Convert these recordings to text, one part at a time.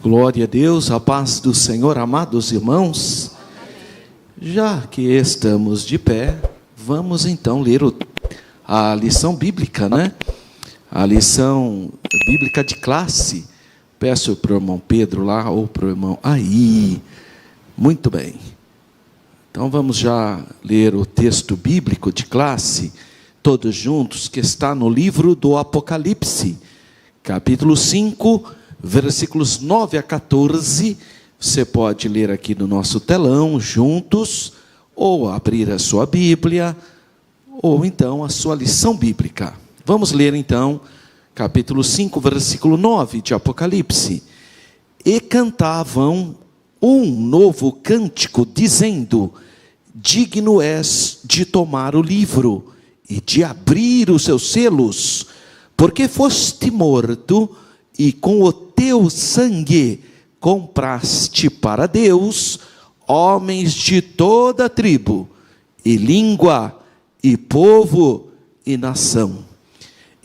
Glória a Deus, a paz do Senhor, amados irmãos. Já que estamos de pé, vamos então ler a lição bíblica, né? A lição bíblica de classe. Peço para o irmão Pedro lá, ou para o irmão aí. Muito bem. Então vamos já ler o texto bíblico de classe, todos juntos, que está no livro do Apocalipse, capítulo 5, versículos 9 a 14, você pode ler aqui no nosso telão, juntos, ou abrir a sua Bíblia, ou então a sua lição bíblica. Vamos ler então, capítulo 5, versículo 9 de Apocalipse. E cantavam um novo cântico, dizendo: digno és de tomar o livro, e de abrir os seus selos, porque foste morto, e com o teu sangue compraste para Deus homens de toda tribo, e língua, e povo, e nação.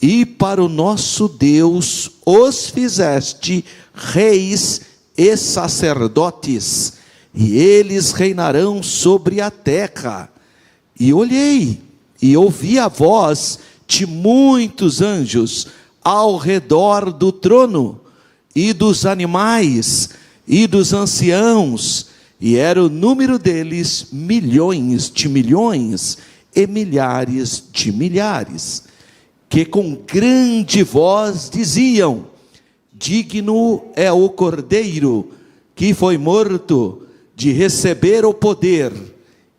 E para o nosso Deus os fizeste reis e sacerdotes, e eles reinarão sobre a terra. E olhei, e ouvi a voz de muitos anjos ao redor do trono, e dos animais, e dos anciãos, e era o número deles milhões de milhões, e milhares de milhares, que com grande voz diziam: digno é o Cordeiro, que foi morto, de receber o poder,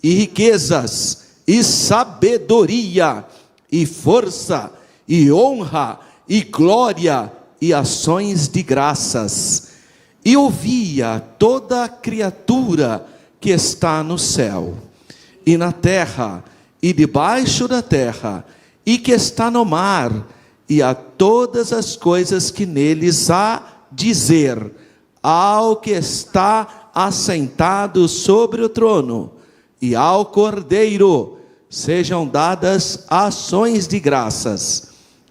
e riquezas, e sabedoria, e força, e honra, e glória, e ações de graças. E ouvia toda a criatura que está no céu, e na terra, e debaixo da terra, e que está no mar, e a todas as coisas que neles há, dizer ao que está assentado sobre o trono, e ao Cordeiro, sejam dadas ações de graças,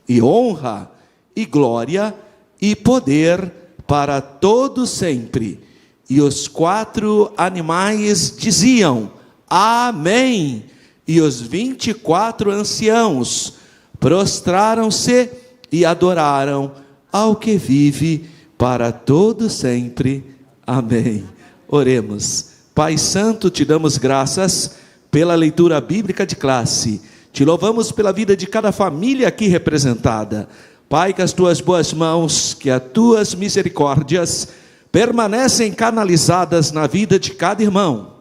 e honra, e glória, e poder para todo sempre. E os 4 animais diziam: amém. E os 24 anciãos prostraram-se e adoraram ao que vive para todo sempre. Amém. Oremos. Pai Santo, te damos graças pela leitura bíblica de classe. Te louvamos pela vida de cada família aqui representada. Pai, que as tuas boas mãos, que as tuas misericórdias permanecem canalizadas na vida de cada irmão,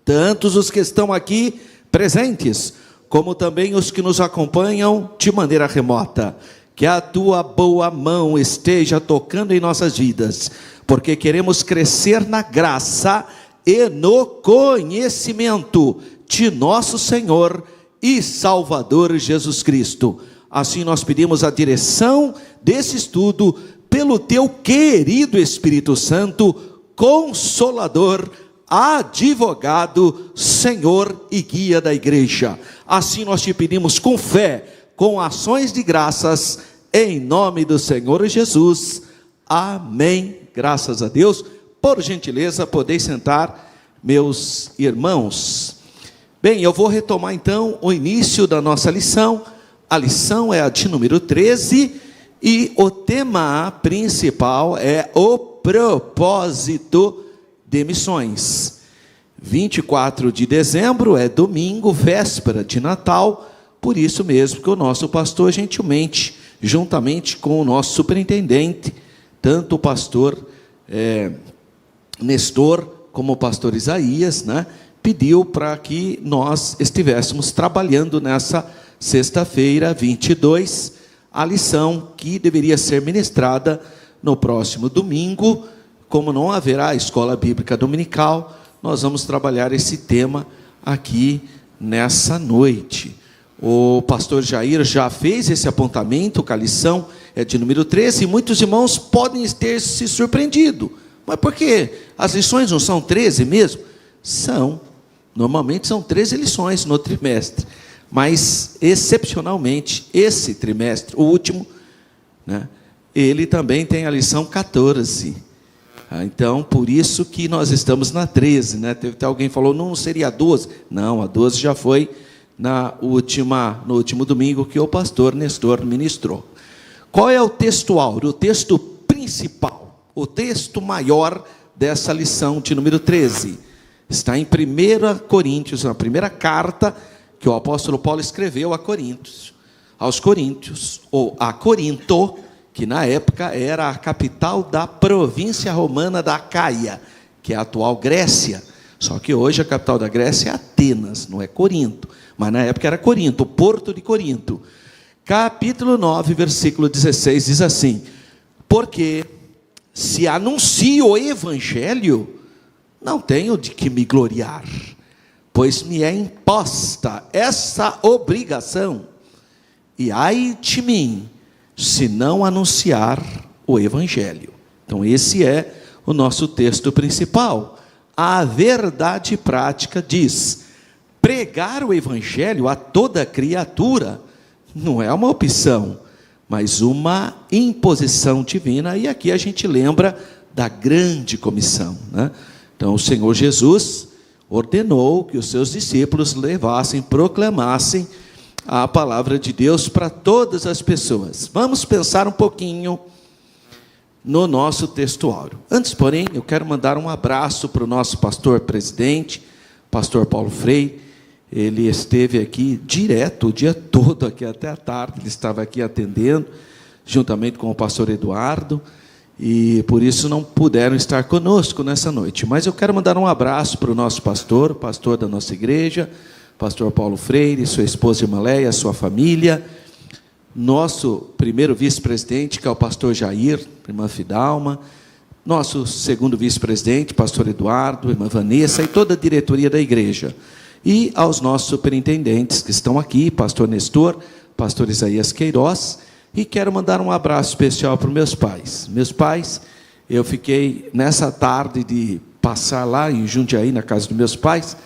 tantos os que estão aqui presentes, como também os que nos acompanham de maneira remota. Que a tua boa mão esteja tocando em nossas vidas, porque queremos crescer na graça e no conhecimento de nosso Senhor e Salvador Jesus Cristo. Assim nós pedimos a direção desse estudo pelo teu querido Espírito Santo, Consolador, Advogado, Senhor e Guia da igreja. Assim nós te pedimos com fé, com ações de graças, em nome do Senhor Jesus. Amém. Graças a Deus. Por gentileza, podeis sentar, meus irmãos. Bem, eu vou retomar então o início da nossa lição. A lição é a de número 13, e o tema principal é o propósito de missões. 24 de dezembro é domingo, véspera de Natal, por isso mesmo que o nosso pastor gentilmente, juntamente com o nosso superintendente, tanto o pastor Nestor, como o pastor Isaías, né, pediu para que nós estivéssemos trabalhando nessa sexta-feira, 22, a lição que deveria ser ministrada no próximo domingo. Como não haverá escola bíblica dominical, nós vamos trabalhar esse tema aqui nessa noite. O pastor Jair já fez esse apontamento, que a lição é de número 13, e muitos irmãos podem ter se surpreendido. Mas por quê? As lições não são 13 mesmo? São. Normalmente são 13 lições no trimestre. Mas, excepcionalmente, esse trimestre, o último, né, ele também tem a lição 14. Então, por isso que nós estamos na 13, né? Teve alguém que falou, não seria a 12? Não, a 12 já foi no último domingo que o pastor Nestor ministrou. Qual é o texto áureo? O texto principal, o texto maior dessa lição de número 13. Está em 1 Coríntios, na primeira carta que o apóstolo Paulo escreveu aos Coríntios, ou a Corinto, que na época era a capital da província romana da Acaia, que é a atual Grécia. Só que hoje a capital da Grécia é Atenas, não é Corinto. Mas na época era Corinto, o porto de Corinto. Capítulo 9, versículo 16, diz assim: porque se anuncio o evangelho, não tenho de que me gloriar, pois me é imposta essa obrigação, e ai de mim, se não anunciar o evangelho. Então esse é o nosso texto principal. A verdade prática diz: pregar o evangelho a toda criatura não é uma opção, mas uma imposição divina. E aqui a gente lembra da grande comissão, né? Então o Senhor Jesus ordenou que os seus discípulos levassem, proclamassem a palavra de Deus para todas as pessoas. Vamos pensar um pouquinho no nosso texto áureo. Antes, porém, eu quero mandar um abraço para o nosso pastor presidente, pastor Paulo Freire. Ele esteve aqui direto o dia todo, aqui até a tarde, ele estava aqui atendendo, juntamente com o pastor Eduardo, e por isso não puderam estar conosco nessa noite. Mas eu quero mandar um abraço para o nosso pastor, pastor da nossa igreja, pastor Paulo Freire, sua esposa irmã Leia, sua família, nosso primeiro vice-presidente, que é o pastor Jair, irmã Fidalma, nosso segundo vice-presidente, pastor Eduardo, irmã Vanessa, e toda a diretoria da igreja. E aos nossos superintendentes que estão aqui, pastor Nestor, pastor Isaías Queiroz, e quero mandar um abraço especial para os meus pais. Meus pais, eu fiquei nessa tarde de passar lá em Jundiaí, na casa dos meus pais,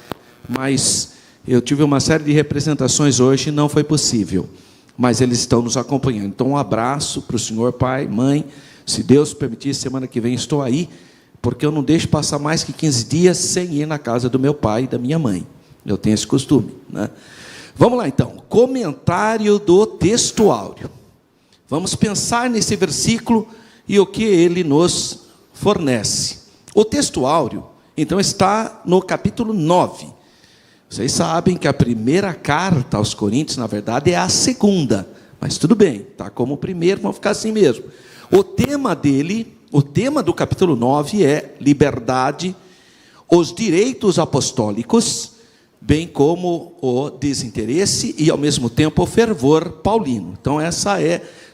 mas eu tive uma série de representações hoje e não foi possível, mas eles estão nos acompanhando. Então um abraço para o senhor pai, mãe, se Deus permitir, semana que vem estou aí, porque eu não deixo passar mais que 15 dias sem ir na casa do meu pai e da minha mãe. Eu tenho esse costume, né? Vamos lá então, comentário do texto áureo. Vamos pensar nesse versículo e o que ele nos fornece. O texto áureo, então, está no capítulo 9. Vocês sabem que a primeira carta aos Coríntios, na verdade, é a segunda. Mas tudo bem, tá como o primeiro, vamos ficar assim mesmo. O tema do capítulo 9 é liberdade, os direitos apostólicos, bem como o desinteresse e, ao mesmo tempo, o fervor paulino. Então,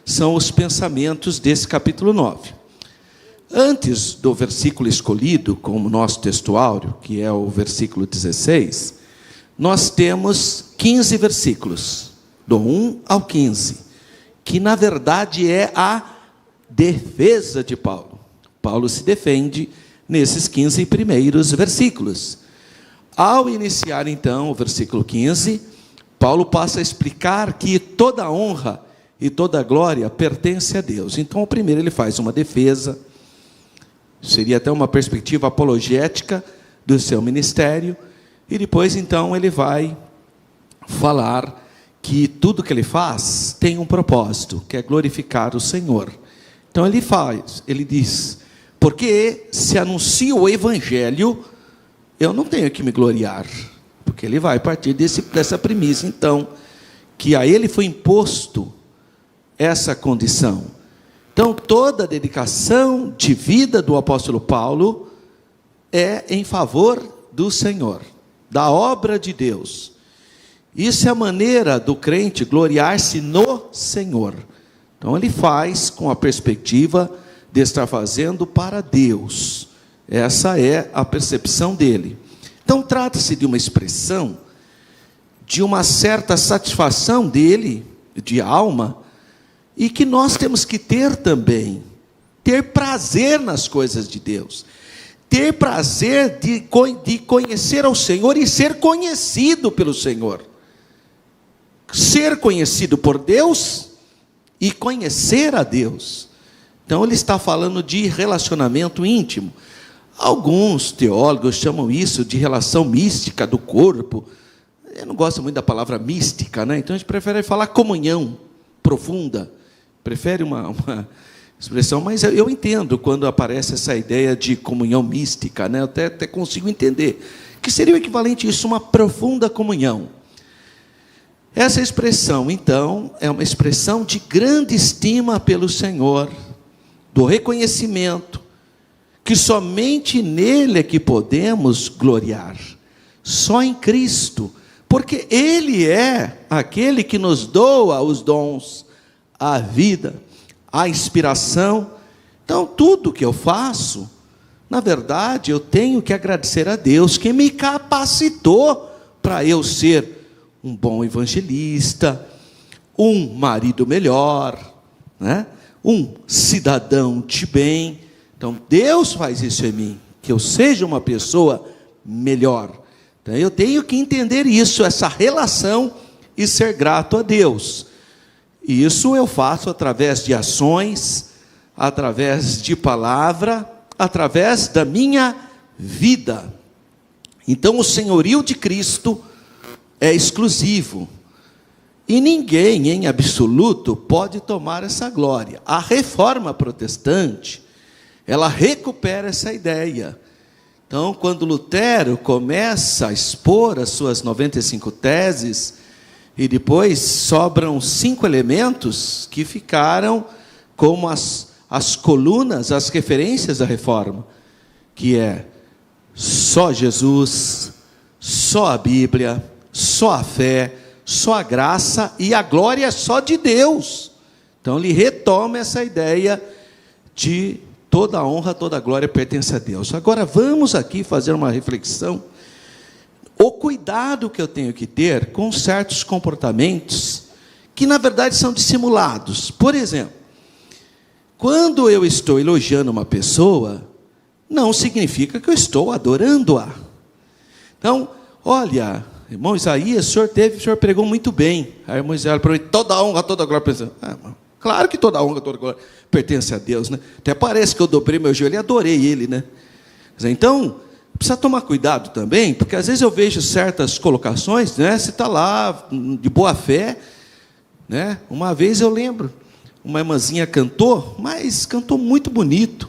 são os pensamentos desse capítulo 9. Antes do versículo escolhido, como nosso texto áureo, que é o versículo 16, nós temos 15 versículos, do 1 ao 15, que, na verdade, é a defesa de Paulo. Paulo se defende nesses 15 primeiros versículos. Ao iniciar, então, o versículo 15, Paulo passa a explicar que toda honra e toda glória pertence a Deus. Então, primeiro ele faz uma defesa, seria até uma perspectiva apologética do seu ministério, e depois, então, ele vai falar que tudo que ele faz tem um propósito, que é glorificar o Senhor. Então, ele diz, porque se anuncia o evangelho, eu não tenho que me gloriar, porque ele vai partir dessa premissa, então, que a ele foi imposto essa condição. Então, toda a dedicação de vida do apóstolo Paulo é em favor do Senhor, da obra de Deus. Isso é a maneira do crente gloriar-se no Senhor. Então, ele faz com a perspectiva de estar fazendo para Deus. Essa é a percepção dele. Então, trata-se de uma expressão de uma certa satisfação dele, de alma, e que nós temos que ter também. Ter prazer nas coisas de Deus. Ter prazer de conhecer ao Senhor e ser conhecido pelo Senhor. Ser conhecido por Deus e conhecer a Deus. Então ele está falando de relacionamento íntimo. Alguns teólogos chamam isso de relação mística do corpo. Eu não gosto muito da palavra mística, né? Então a gente prefere falar comunhão profunda. Prefere uma expressão, mas eu entendo quando aparece essa ideia de comunhão mística, né? Eu até consigo entender. Que seria o equivalente a isso, uma profunda comunhão. Essa expressão, então, é uma expressão de grande estima pelo Senhor, do reconhecimento, que somente nele é que podemos gloriar, só em Cristo, porque Ele é aquele que nos doa os dons, a vida, a inspiração. Então, tudo que eu faço, na verdade, eu tenho que agradecer a Deus, que me capacitou para eu ser um bom evangelista, um marido melhor, né? Um cidadão de bem. Então, Deus faz isso em mim, que eu seja uma pessoa melhor. Então, eu tenho que entender isso, essa relação, e ser grato a Deus. E isso eu faço através de ações, através de palavra, através da minha vida. Então, o senhorio de Cristo é exclusivo. E ninguém, em absoluto, pode tomar essa glória. A reforma protestante, ela recupera essa ideia. Então, quando Lutero começa a expor as suas 95 teses, e depois sobram 5 elementos que ficaram como as colunas, as referências da reforma, que é só Jesus, só a Bíblia, só a fé, só a graça e a glória só de Deus. Então ele retoma essa ideia de toda a honra, toda a glória pertence a Deus. Agora vamos aqui fazer uma reflexão. O cuidado que eu tenho que ter com certos comportamentos que na verdade são dissimulados. Por exemplo, quando eu estou elogiando uma pessoa, não significa que eu estou adorando-a. Então, olha, irmão Isaías, o senhor pregou muito bem. Aí irmão Isaías para mim, toda a honra, toda a glória pertence a Deus. Claro que toda a honra, toda a glória pertence a Deus, né? Até parece que eu dobrei meu joelho e adorei ele, né? Então, precisa tomar cuidado também, porque às vezes eu vejo certas colocações, né? Você está lá, de boa fé, né? Uma vez eu lembro, uma irmãzinha cantou, mas cantou muito bonito.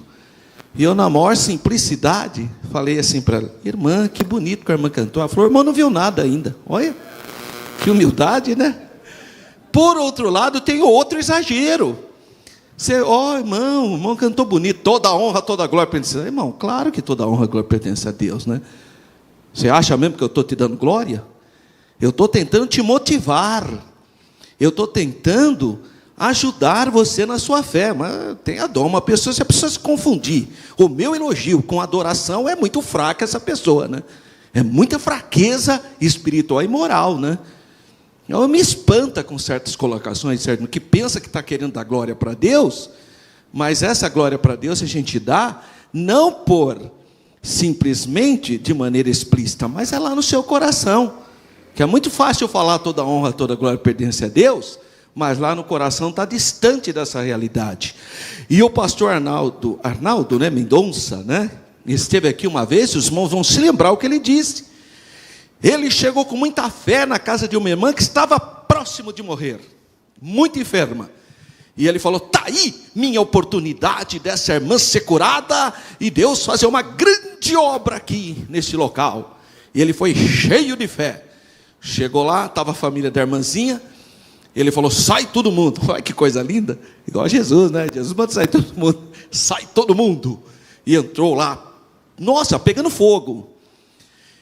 E eu, na maior simplicidade, falei assim para ela, irmã, que bonito que a irmã cantou. Ela falou, irmão, não viu nada ainda. Olha, que humildade, né? Por outro lado, tem outro exagero. Você, irmão, o irmão cantou bonito, toda a honra, toda a glória pertence a Deus. Irmão, claro que toda a honra e glória pertence a Deus, né? Você acha mesmo que eu estou te dando glória? Eu estou tentando te motivar. Eu estou tentando ajudar você na sua fé, mas tenha dó, se a pessoa se confundir, o meu elogio com adoração é muito fraca essa pessoa, né? É muita fraqueza espiritual e moral, né? Eu me espanta com certas colocações, certo? Que pensa que está querendo dar glória para Deus, mas essa glória para Deus a gente dá, não por simplesmente de maneira explícita, mas é lá no seu coração, que é muito fácil falar toda a honra, toda a glória pertence a Deus, mas lá no coração está distante dessa realidade. E o pastor Arnaldo, né, Mendonça, né, esteve aqui uma vez, os irmãos vão se lembrar o que ele disse. Ele chegou com muita fé na casa de uma irmã que estava próximo de morrer, muito enferma. E ele falou, está aí minha oportunidade dessa irmã ser curada e Deus fazer uma grande obra aqui nesse local. E ele foi cheio de fé. Chegou lá, estava a família da irmãzinha. Ele falou, sai todo mundo. Olha que coisa linda, igual a Jesus, né? Jesus manda sair todo mundo. Sai todo mundo. E entrou lá, nossa, pegando fogo.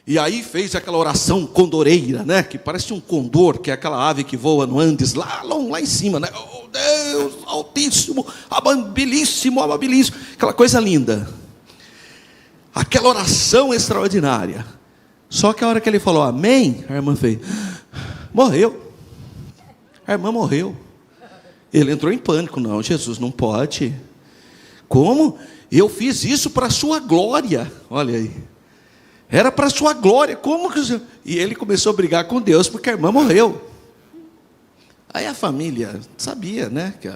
E aí fez aquela oração condoreira, né? Que parece um condor, que é aquela ave que voa no Andes, lá em cima, né? Oh Deus, altíssimo, amabilíssimo, amabilíssimo. Aquela coisa linda. Aquela oração extraordinária. Só que a hora que ele falou amém, a irmã fez, morreu. A irmã morreu. Ele entrou em pânico. Não, Jesus, não pode. Como? Eu fiz isso para a sua glória. Olha aí. Era para a sua glória. Como que... E ele começou a brigar com Deus porque a irmã morreu. Aí a família sabia, né? Que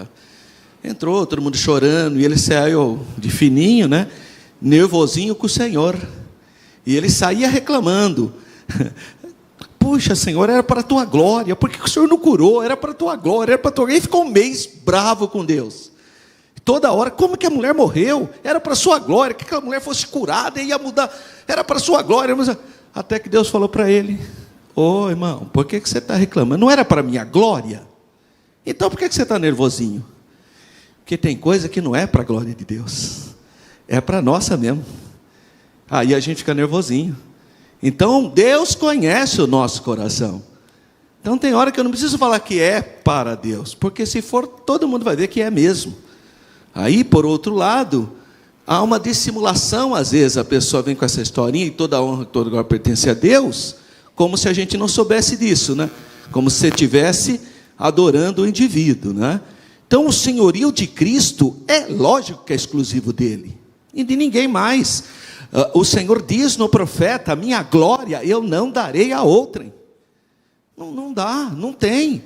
Entrou, todo mundo chorando, e ele saiu de fininho, né? Nervosinho com o Senhor. E ele saía reclamando. Puxa, Senhor, era para a tua glória. Por que o Senhor não curou? Era para a tua glória, era para a tua glória. E ficou um mês bravo com Deus. Toda hora, como que a mulher morreu? Era para a sua glória, que aquela mulher fosse curada e ia mudar. Era para a sua glória. Mas até que Deus falou para ele: ô irmão, por que você está reclamando? Não era para a minha glória? Então por que você está nervosinho? Porque tem coisa que não é para a glória de Deus, é para a nossa mesmo. Aí a gente fica nervosinho. Então Deus conhece o nosso coração. Então tem hora que eu não preciso falar que é para Deus, porque se for, todo mundo vai ver que é mesmo. Aí, por outro lado, há uma dissimulação. Às vezes a pessoa vem com essa historinha, e toda a honra, toda a glória pertence a Deus, como se a gente não soubesse disso, né? Como se estivesse adorando o indivíduo, né? Então o senhorio de Cristo é lógico que é exclusivo dele, e de ninguém mais. O Senhor diz no profeta: a minha glória eu não darei a outrem. Não dá, não tem.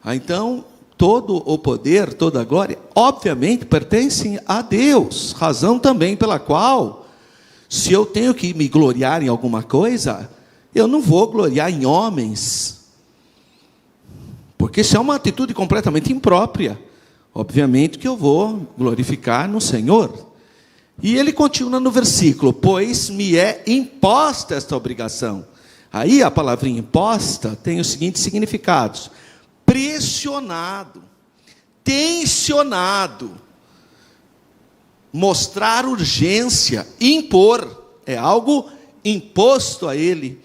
Então todo o poder, toda a glória, obviamente pertencem a Deus. Razão também pela qual, se eu tenho que me gloriar em alguma coisa, eu não vou gloriar em homens, porque isso é uma atitude completamente imprópria. Obviamente que eu vou glorificar no Senhor. E ele continua no versículo: pois me é imposta esta obrigação. Aí a palavrinha imposta tem os seguintes significados: pressionado, tensionado, mostrar urgência, impor, é algo imposto a ele,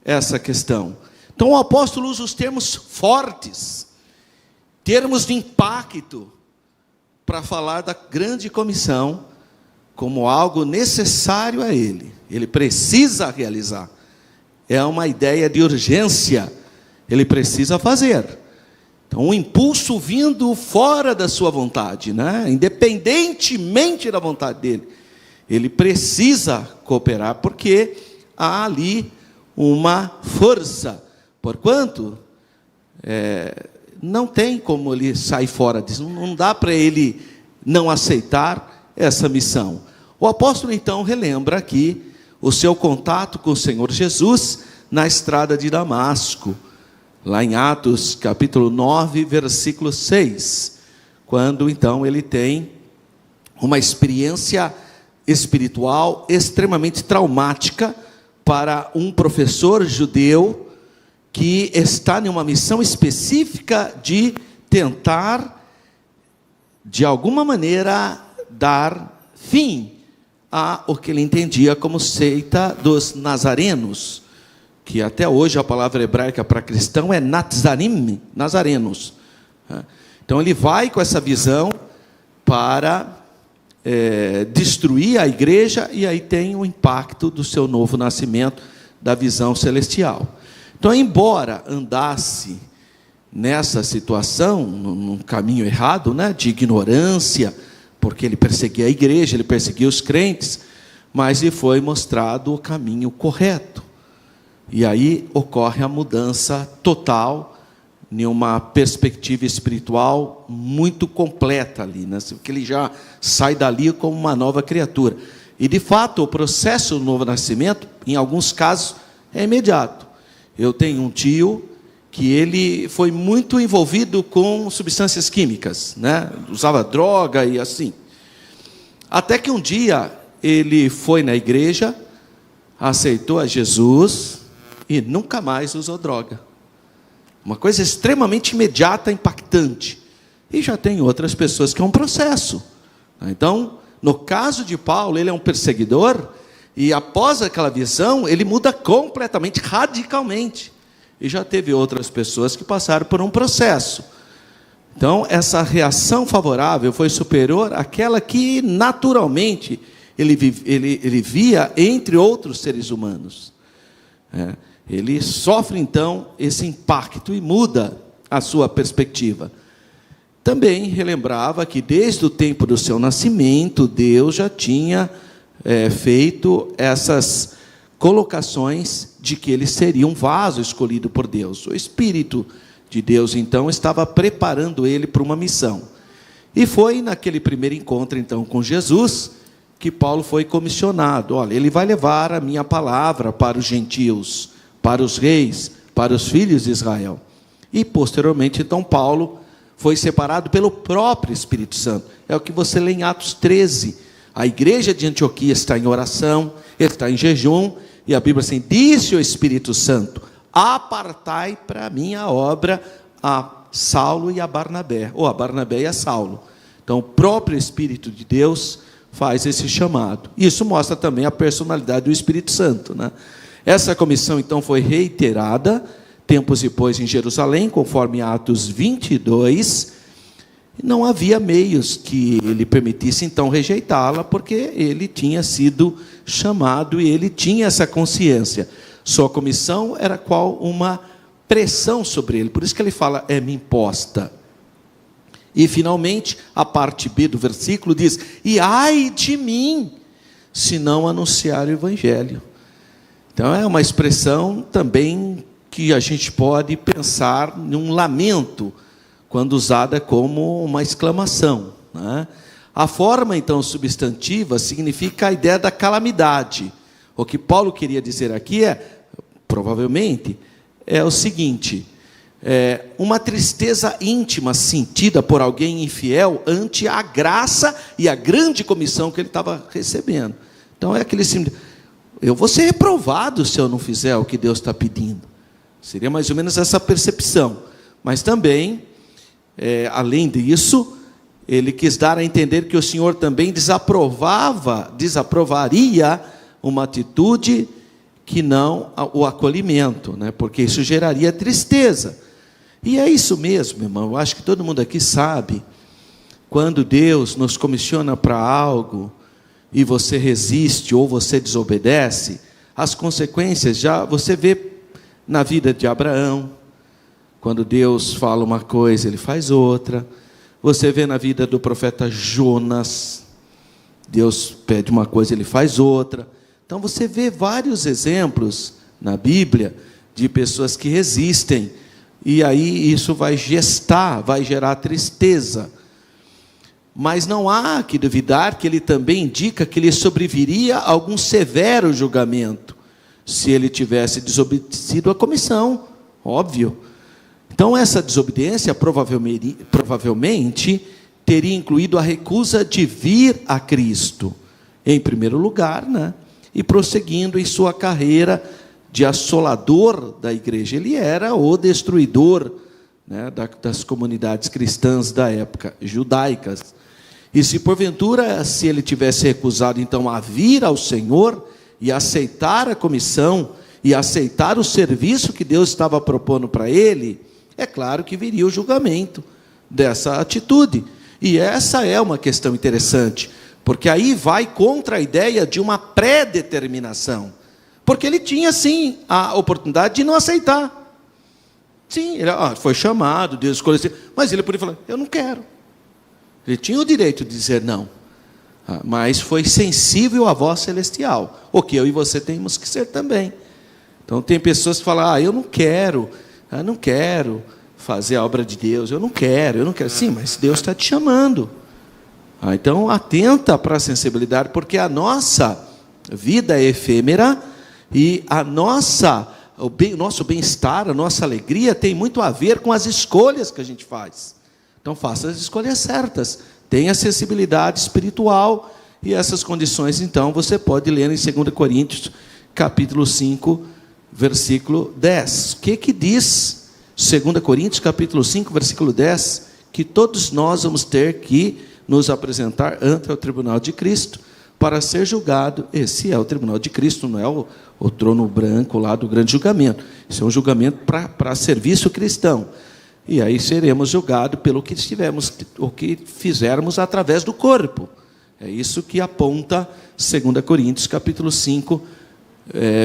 essa questão. Então o apóstolo usa os termos fortes, termos de impacto, para falar da grande comissão como algo necessário a ele. Ele precisa realizar. É uma ideia de urgência. Ele precisa fazer. Então, um impulso vindo fora da sua vontade, né? Independentemente da vontade dele, ele precisa cooperar, porque há ali uma força. Porquanto, não tem como ele sair fora disso. Não dá para ele não aceitar essa missão. O apóstolo então relembra aqui o seu contato com o Senhor Jesus na estrada de Damasco, lá em Atos capítulo 9, versículo 6, quando então ele tem uma experiência espiritual extremamente traumática para um professor judeu que está em uma missão específica de tentar, de alguma maneira, dar fim a o que ele entendia como seita dos nazarenos, que até hoje a palavra hebraica para cristão é Natzarim, nazarenos. Então ele vai com essa visão para destruir a igreja, e aí tem o impacto do seu novo nascimento, da visão celestial. Então, embora andasse nessa situação, num caminho errado, né, de ignorância, porque ele perseguia a igreja, ele perseguia os crentes, mas lhe foi mostrado o caminho correto. E aí ocorre a mudança total, em uma perspectiva espiritual muito completa ali, né? Porque ele já sai dali como uma nova criatura. E de fato o processo do novo nascimento, em alguns casos, é imediato. Eu tenho um tio que ele foi muito envolvido com substâncias químicas, né? Usava droga e assim. Até que um dia ele foi na igreja, aceitou a Jesus e nunca mais usou droga. Uma coisa extremamente imediata, impactante. E já tem outras pessoas que é um processo. Então, no caso de Paulo, ele é um perseguidor, e após aquela visão, ele muda completamente, radicalmente. E já teve outras pessoas que passaram por um processo. Então, essa reação favorável foi superior àquela que, naturalmente, ele via entre outros seres humanos. Ele sofre, então, esse impacto e muda a sua perspectiva. Também relembrava que, desde o tempo do seu nascimento, Deus já tinha feito essas colocações de que ele seria um vaso escolhido por Deus. O Espírito de Deus, então, estava preparando ele para uma missão. E foi naquele primeiro encontro, então, com Jesus, que Paulo foi comissionado. Olha, ele vai levar a minha palavra para os gentios, para os reis, para os filhos de Israel. E, posteriormente, então, Paulo foi separado pelo próprio Espírito Santo. É o que você lê em Atos 13. A igreja de Antioquia está em oração, está em jejum, e a Bíblia assim, disse o Espírito Santo, apartai para mim a obra a Saulo e a Barnabé, ou a Barnabé e a Saulo. Então, o próprio Espírito de Deus faz esse chamado. Isso mostra também a personalidade do Espírito Santo, né? Essa comissão, então, foi reiterada tempos depois em Jerusalém, conforme Atos 22. Não havia meios que ele permitisse, então, rejeitá-la, porque ele tinha sido chamado e ele tinha essa consciência. Sua comissão era qual uma pressão sobre ele, por isso que ele fala, é-me imposta. E finalmente, a parte B do versículo diz, e ai de mim, se não anunciar o Evangelho. Então é uma expressão também que a gente pode pensar num lamento, quando usada como uma exclamação, né? A forma, então, substantiva significa a ideia da calamidade. O que Paulo queria dizer aqui provavelmente, é o seguinte, uma tristeza íntima sentida por alguém infiel ante a graça e a grande comissão que ele estava recebendo. Então é aquele simples, eu vou ser reprovado se eu não fizer o que Deus está pedindo. Seria mais ou menos essa percepção. Mas também, além disso, ele quis dar a entender que o Senhor também desaprovaria uma atitude que não o acolhimento, né? Porque isso geraria tristeza. E é isso mesmo, irmão. Eu acho que todo mundo aqui sabe, quando Deus nos comissiona para algo, e você resiste ou você desobedece, as consequências já você vê na vida de Abraão. Quando Deus fala uma coisa, ele faz outra. Você vê na vida do profeta Jonas, Deus pede uma coisa, ele faz outra. Então você vê vários exemplos na Bíblia de pessoas que resistem, e aí isso vai gerar tristeza. Mas não há que duvidar que ele também indica que lhe sobreviria algum severo julgamento, se ele tivesse desobedecido à comissão, óbvio. Então essa desobediência provavelmente teria incluído a recusa de vir a Cristo, em primeiro lugar, né? E prosseguindo em sua carreira de assolador da igreja. Ele era o destruidor, né, das comunidades cristãs da época, judaicas. E se porventura, se ele tivesse recusado então a vir ao Senhor e aceitar a comissão e aceitar o serviço que Deus estava propondo para ele, é claro que viria o julgamento dessa atitude. E essa é uma questão interessante, porque aí vai contra a ideia de uma pré-determinação. Porque ele tinha, sim, a oportunidade de não aceitar. Sim, ele foi chamado, Deus escolheu, mas ele podia falar, eu não quero. Ele tinha o direito de dizer não. Mas foi sensível à voz celestial, o que eu e você temos que ser também. Então tem pessoas que falam, eu não quero fazer a obra de Deus, eu não quero. Sim, mas Deus está te chamando. Então atenta para a sensibilidade, porque a nossa vida é efêmera e o nosso bem-estar, a nossa alegria tem muito a ver com as escolhas que a gente faz. Então faça as escolhas certas, tenha sensibilidade espiritual, e essas condições então você pode ler em 2 Coríntios capítulo 5, versículo 10. O que diz 2 Coríntios capítulo 5, versículo 10? Que todos nós vamos ter que nos apresentar ante o tribunal de Cristo para ser julgado. Esse é o tribunal de Cristo, não é o trono branco lá do grande julgamento. Isso é um julgamento para serviço cristão. E aí seremos julgados pelo que fizermos através do corpo. É isso que aponta 2 Coríntios capítulo 5,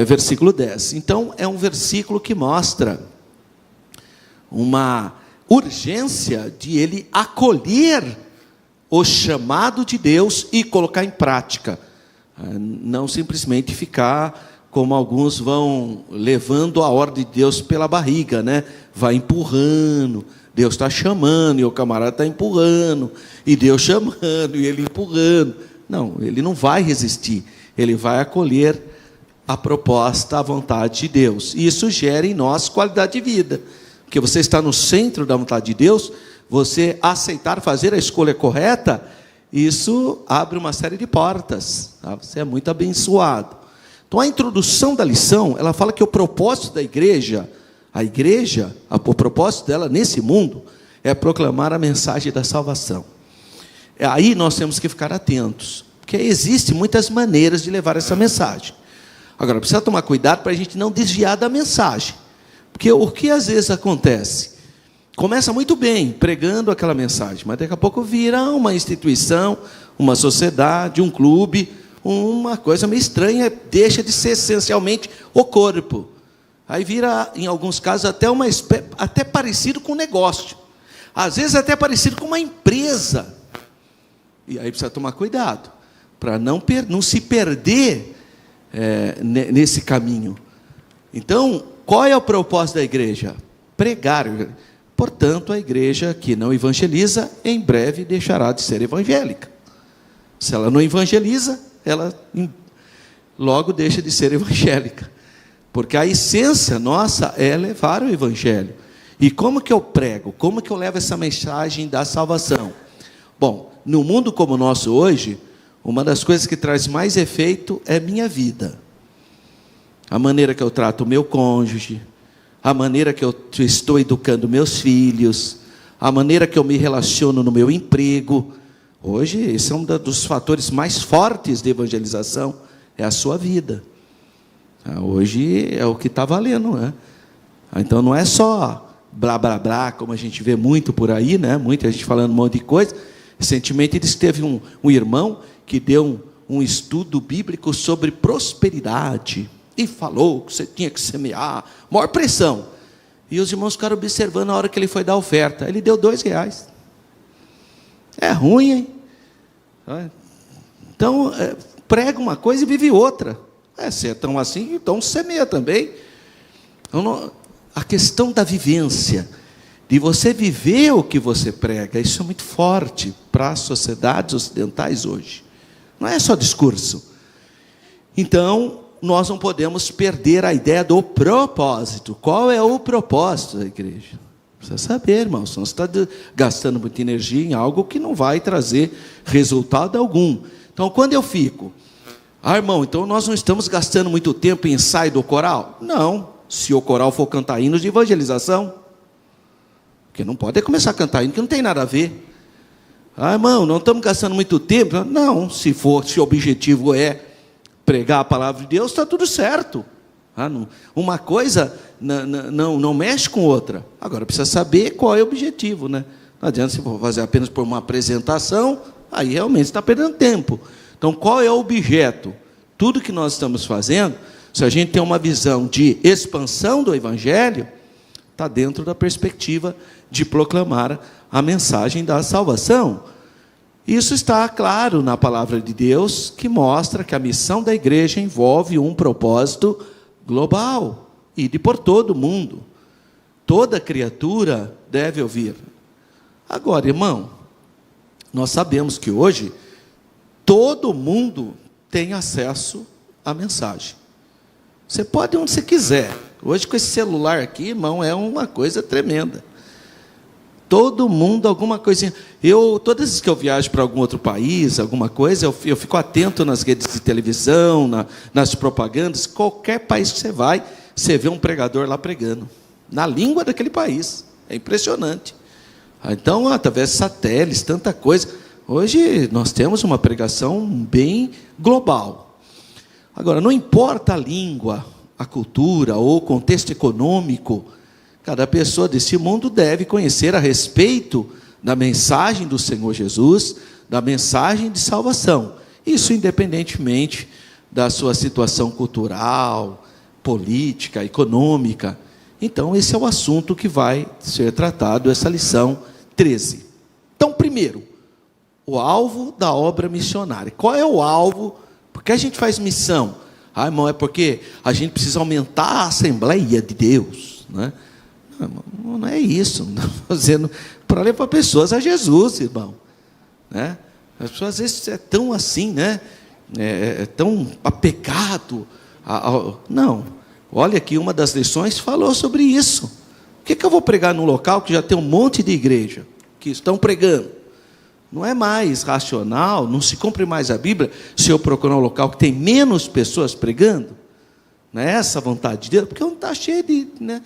versículo 10. Então é um versículo que mostra uma urgência de ele acolher o chamado de Deus e colocar em prática, não simplesmente ficar como alguns vão levando a ordem de Deus pela barriga, né? Vai empurrando, Deus está chamando, e o camarada está empurrando, e Deus chamando, e ele empurrando. Não, ele não vai resistir, ele vai acolher a proposta, a vontade de Deus. E isso gera em nós qualidade de vida, porque você está no centro da vontade de Deus, você aceitar fazer a escolha correta, isso abre uma série de portas, tá? Você é muito abençoado. Então a introdução da lição, ela fala que o propósito da igreja, o propósito dela nesse mundo, é proclamar a mensagem da salvação. Aí nós temos que ficar atentos, porque existem muitas maneiras de levar essa mensagem. Agora, precisa tomar cuidado para a gente não desviar da mensagem, porque o que às vezes acontece? Começa muito bem, pregando aquela mensagem, mas daqui a pouco vira uma instituição, uma sociedade, um clube, uma coisa meio estranha, deixa de ser essencialmente o corpo. Aí vira, em alguns casos, até parecido com um negócio. Às vezes até parecido com uma empresa. E aí precisa tomar cuidado, para não se perder nesse caminho. Então, qual é o propósito da igreja? Pregar. Portanto, a igreja que não evangeliza, em breve deixará de ser evangélica. Se ela não evangeliza, ela logo deixa de ser evangélica. Porque a essência nossa é levar o evangelho. E como que eu prego? Como que eu levo essa mensagem da salvação? Bom, no mundo como o nosso hoje, uma das coisas que traz mais efeito é minha vida. A maneira que eu trato o meu cônjuge, a maneira que eu estou educando meus filhos, a maneira que eu me relaciono no meu emprego. Hoje, esse é um dos fatores mais fortes de evangelização, é a sua vida. Hoje é o que está valendo, né? Então não é só blá, blá, blá, como a gente vê muito por aí, né? Muita gente falando um monte de coisa. Recentemente teve um irmão que deu um estudo bíblico sobre prosperidade, e falou que você tinha que semear, maior pressão. E os irmãos ficaram observando a hora que ele foi dar a oferta. Ele deu R$2. É ruim, hein? Então, prega uma coisa e vive outra. Se é tão assim, então semeia também. Então, a questão da vivência, de você viver o que você prega, isso é muito forte para as sociedades ocidentais hoje. Não é só discurso. Então, nós não podemos perder a ideia do propósito. Qual é o propósito da igreja? Precisa saber, irmão, senão você está gastando muita energia em algo que não vai trazer resultado algum. Então, quando eu fico, irmão, então nós não estamos gastando muito tempo em ensaio do coral? Não, se o coral for cantar hinos de evangelização, porque não pode começar a cantar hino que não tem nada a ver. Irmão, não estamos gastando muito tempo? Não, se o objetivo é pregar a palavra de Deus, está tudo certo. Uma coisa não mexe com outra. Agora, precisa saber qual é o objetivo, né? Não adianta se for fazer apenas por uma apresentação, aí realmente está perdendo tempo. Então, qual é o objeto? Tudo que nós estamos fazendo, se a gente tem uma visão de expansão do evangelho, está dentro da perspectiva de proclamar a mensagem da salvação. Isso está claro na palavra de Deus, que mostra que a missão da igreja envolve um propósito global, e por todo o mundo. Toda criatura deve ouvir. Agora, irmão, nós sabemos que hoje todo mundo tem acesso à mensagem. Você pode onde você quiser. Hoje com esse celular aqui, irmão, é uma coisa tremenda. Todo mundo, alguma coisinha. Todas as vezes que eu viajo para algum outro país, alguma coisa, eu fico atento nas redes de televisão, nas propagandas. Qualquer país que você vai, você vê um pregador lá pregando, na língua daquele país. É impressionante. Então, através de satélites, tanta coisa. Hoje nós temos uma pregação bem global. Agora, não importa a língua, a cultura ou o contexto econômico, cada pessoa desse mundo deve conhecer a respeito da mensagem do Senhor Jesus, da mensagem de salvação. Isso independentemente da sua situação cultural, política, econômica. Então, esse é o assunto que vai ser tratado, essa lição 13. Então, primeiro, o alvo da obra missionária. Qual é o alvo? Por que a gente faz missão? Ah, irmão, é porque a gente precisa aumentar a Assembleia de Deus, né? Não é isso. Não estou fazendo para levar pessoas a Jesus, irmão, né? As pessoas às vezes é tão assim, né? É tão apegado não. Olha aqui, uma das lições falou sobre isso. Por que eu vou pregar num local que já tem um monte de igreja que estão pregando? Não é mais racional, não se cumpre mais a Bíblia se eu procurar um local que tem menos pessoas pregando? Não é essa a vontade de Deus? Porque não está cheio de... né?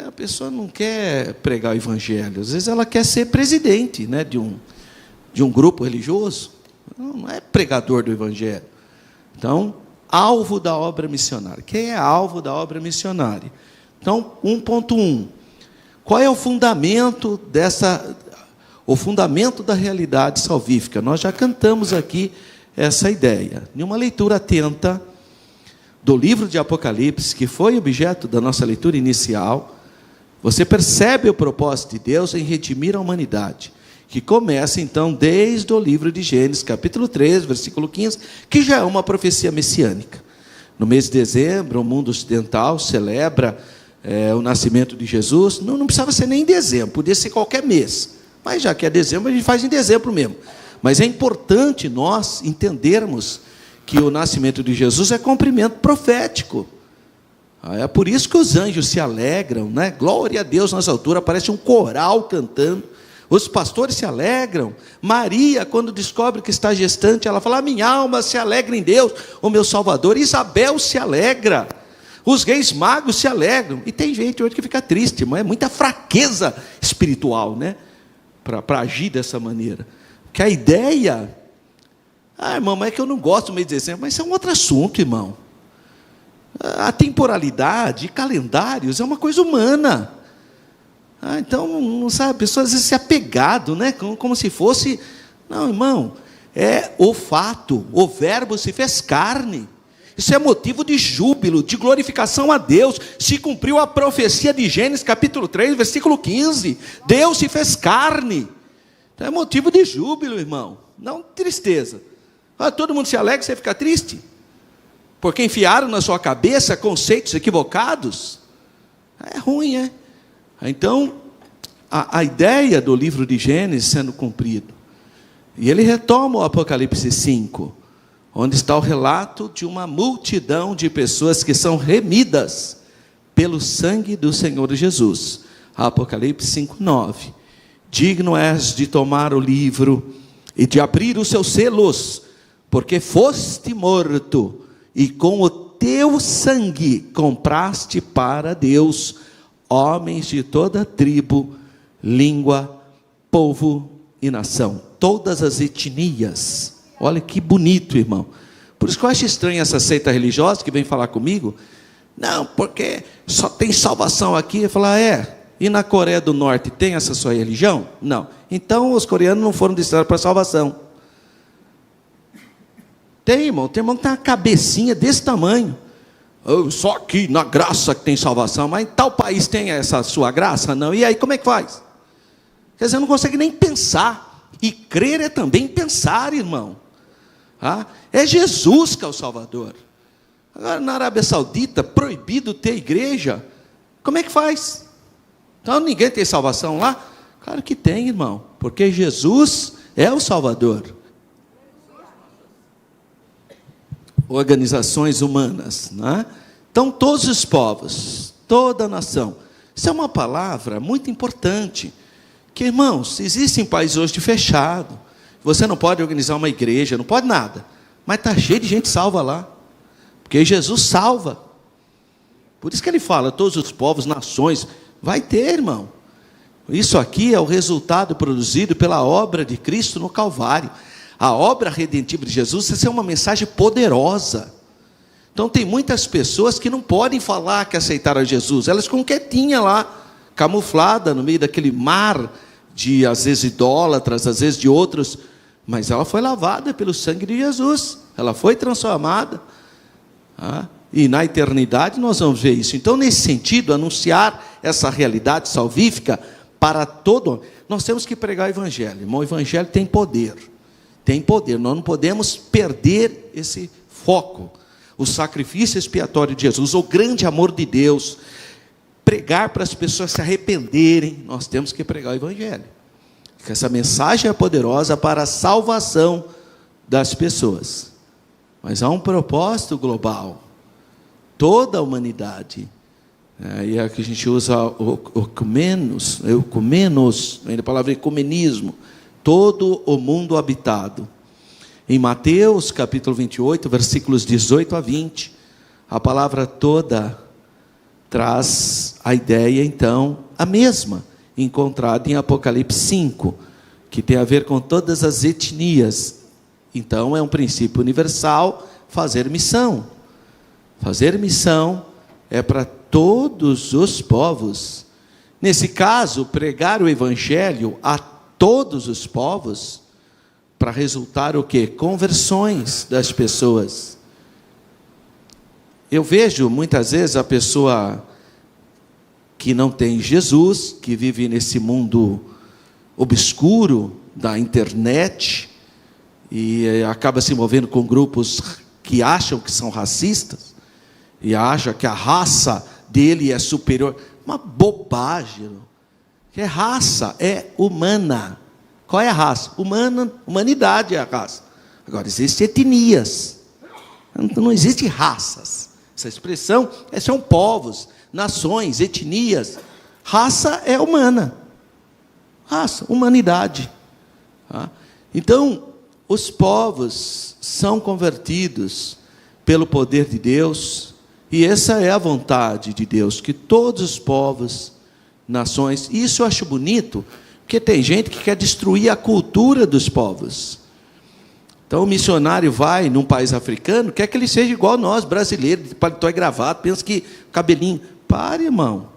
A pessoa não quer pregar o Evangelho. Às vezes ela quer ser presidente, né, de um grupo religioso. Não é pregador do Evangelho. Então, alvo da obra missionária. Quem é alvo da obra missionária? Então, 1.1. Qual é o fundamento o fundamento da realidade salvífica? Nós já cantamos aqui essa ideia. Em uma leitura atenta do livro de Apocalipse, que foi objeto da nossa leitura inicial, você percebe o propósito de Deus em redimir a humanidade, que começa então desde o livro de Gênesis, capítulo 3, versículo 15, que já é uma profecia messiânica. No mês de dezembro, o mundo ocidental celebra o nascimento de Jesus. Não precisava ser nem em dezembro, podia ser qualquer mês, mas já que é dezembro, a gente faz em dezembro mesmo. Mas é importante nós entendermos que o nascimento de Jesus é cumprimento profético. É por isso que os anjos se alegram, né? Glória a Deus nas alturas, parece um coral cantando. Os pastores se alegram. Maria, quando descobre que está gestante, ela fala: minha alma se alegra em Deus, o meu Salvador. Isabel se alegra. Os reis magos se alegram. E tem gente hoje que fica triste, mas é muita fraqueza espiritual, né? Para agir dessa maneira. Que a ideia... irmão, mas é que eu não gosto do mês de dezembro. Mas isso é um outro assunto, irmão. A temporalidade, calendários, é uma coisa humana. Então, não sabe, a pessoa às vezes se apegado, né? Como se fosse... Não, irmão, é o fato, o verbo se fez carne. Isso é motivo de júbilo, de glorificação a Deus. Se cumpriu a profecia de Gênesis, capítulo 3, versículo 15. Deus se fez carne. Então é motivo de júbilo, irmão, não tristeza. Todo mundo se alegra, você fica triste? Porque enfiaram na sua cabeça conceitos equivocados? É ruim, é? Então, a ideia do livro de Gênesis sendo cumprido. E ele retoma o Apocalipse 5, onde está o relato de uma multidão de pessoas que são remidas pelo sangue do Senhor Jesus. Apocalipse 5, 9. Digno és de tomar o livro e de abrir os seus selos, porque foste morto, e com o teu sangue compraste para Deus homens de toda tribo, língua, povo e nação. Todas as etnias. Olha que bonito, irmão. Por isso que eu acho estranho essa seita religiosa que vem falar comigo. Não, porque só tem salvação aqui. Eu falo, e na Coreia do Norte tem essa sua religião? Não. Então os coreanos não foram destinados para a salvação. Tem irmão que tem uma cabecinha desse tamanho. Só aqui na graça que tem salvação. Mas em tal país tem essa sua graça? Não. E aí como é que faz? Quer dizer, não consegue nem pensar. E crer é também pensar, irmão. É Jesus que é o Salvador. Agora, na Arábia Saudita, proibido ter igreja. Como é que faz? Então, ninguém tem salvação lá? Claro que tem, irmão. Porque Jesus é o Salvador. Organizações humanas, né? Então, todos os povos, toda a nação. Isso é uma palavra muito importante. Que, irmãos, existem países hoje fechados. Você não pode organizar uma igreja, não pode nada. Mas está cheio de gente salva lá. Porque Jesus salva. Por isso que ele fala, todos os povos, nações, vai ter, irmão. Isso aqui é o resultado produzido pela obra de Cristo no Calvário. A obra redentiva de Jesus, essa é uma mensagem poderosa. Então tem muitas pessoas que não podem falar que aceitaram a Jesus. Elas ficam quietinhas lá, camuflada no meio daquele mar de, às vezes, idólatras, às vezes de outros. Mas ela foi lavada pelo sangue de Jesus. Ela foi transformada. E na eternidade nós vamos ver isso. Então, nesse sentido, anunciar essa realidade salvífica para todo... Nós temos que pregar o Evangelho. Irmão, o Evangelho tem poder. Tem poder. Nós não podemos perder esse foco. o sacrifício expiatório de Jesus, o grande amor de Deus, pregar para as pessoas se arrependerem, nós temos que pregar o Evangelho. Porque essa mensagem é poderosa para a salvação das pessoas. Mas há um propósito global. Toda a humanidade. E aqui a gente usa o ecumenos, a palavra ecumenismo. Todo o mundo habitado. Em Mateus, capítulo 28, versículos 18 a 20, a palavra toda traz a ideia, então, a mesma, encontrada em Apocalipse 5, que tem a ver com todas as etnias. Então, é um princípio universal, fazer missão. Fazer missão é para todos os povos. Nesse caso, pregar o Evangelho a todos os povos, para resultar o quê? Conversões das pessoas. Eu vejo muitas vezes a pessoa que não tem Jesus, que vive nesse mundo obscuro da internet, e acaba se envolvendo com grupos que acham que são racistas, e acha que a raça dele é superior. Uma bobagem. Que é raça, é humana. Qual é a raça? Humanidade é a raça. Agora, existem etnias. Não existe raças. Essa expressão são povos, nações, etnias. Raça é humana. Raça, humanidade. Então, os povos são convertidos pelo poder de Deus, e essa é a vontade de Deus, que todos os povos, nações, e isso eu acho bonito, porque tem gente que quer destruir a cultura dos povos. Então o missionário vai num país africano, quer que ele seja igual a nós, brasileiros, de paletó e gravata, pensa que cabelinho. Pare, irmão.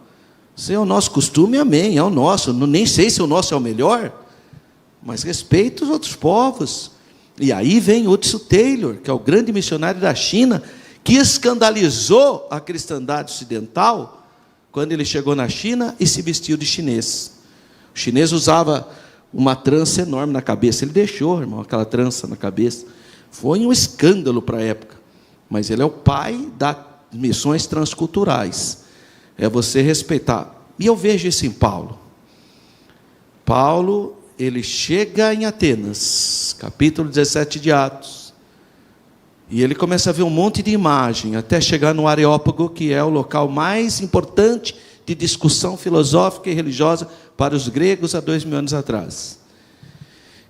Isso é o nosso costume, amém, é o nosso. Nem sei se o nosso é o melhor, mas respeito os outros povos. E aí vem Hudson Taylor, que é o grande missionário da China, que escandalizou a cristandade ocidental, quando ele chegou na China e se vestiu de chinês. O chinês usava uma trança enorme na cabeça. Ele deixou, irmão, aquela trança na cabeça. Foi um escândalo para a época. Mas ele é o pai das missões transculturais. É você respeitar. E eu vejo isso em Paulo. Paulo, ele chega em Atenas, capítulo 17 de Atos. E ele começa a ver um monte de imagem, até chegar no Areópago, que é o local mais importante de discussão filosófica e religiosa para os gregos há 2000 anos atrás.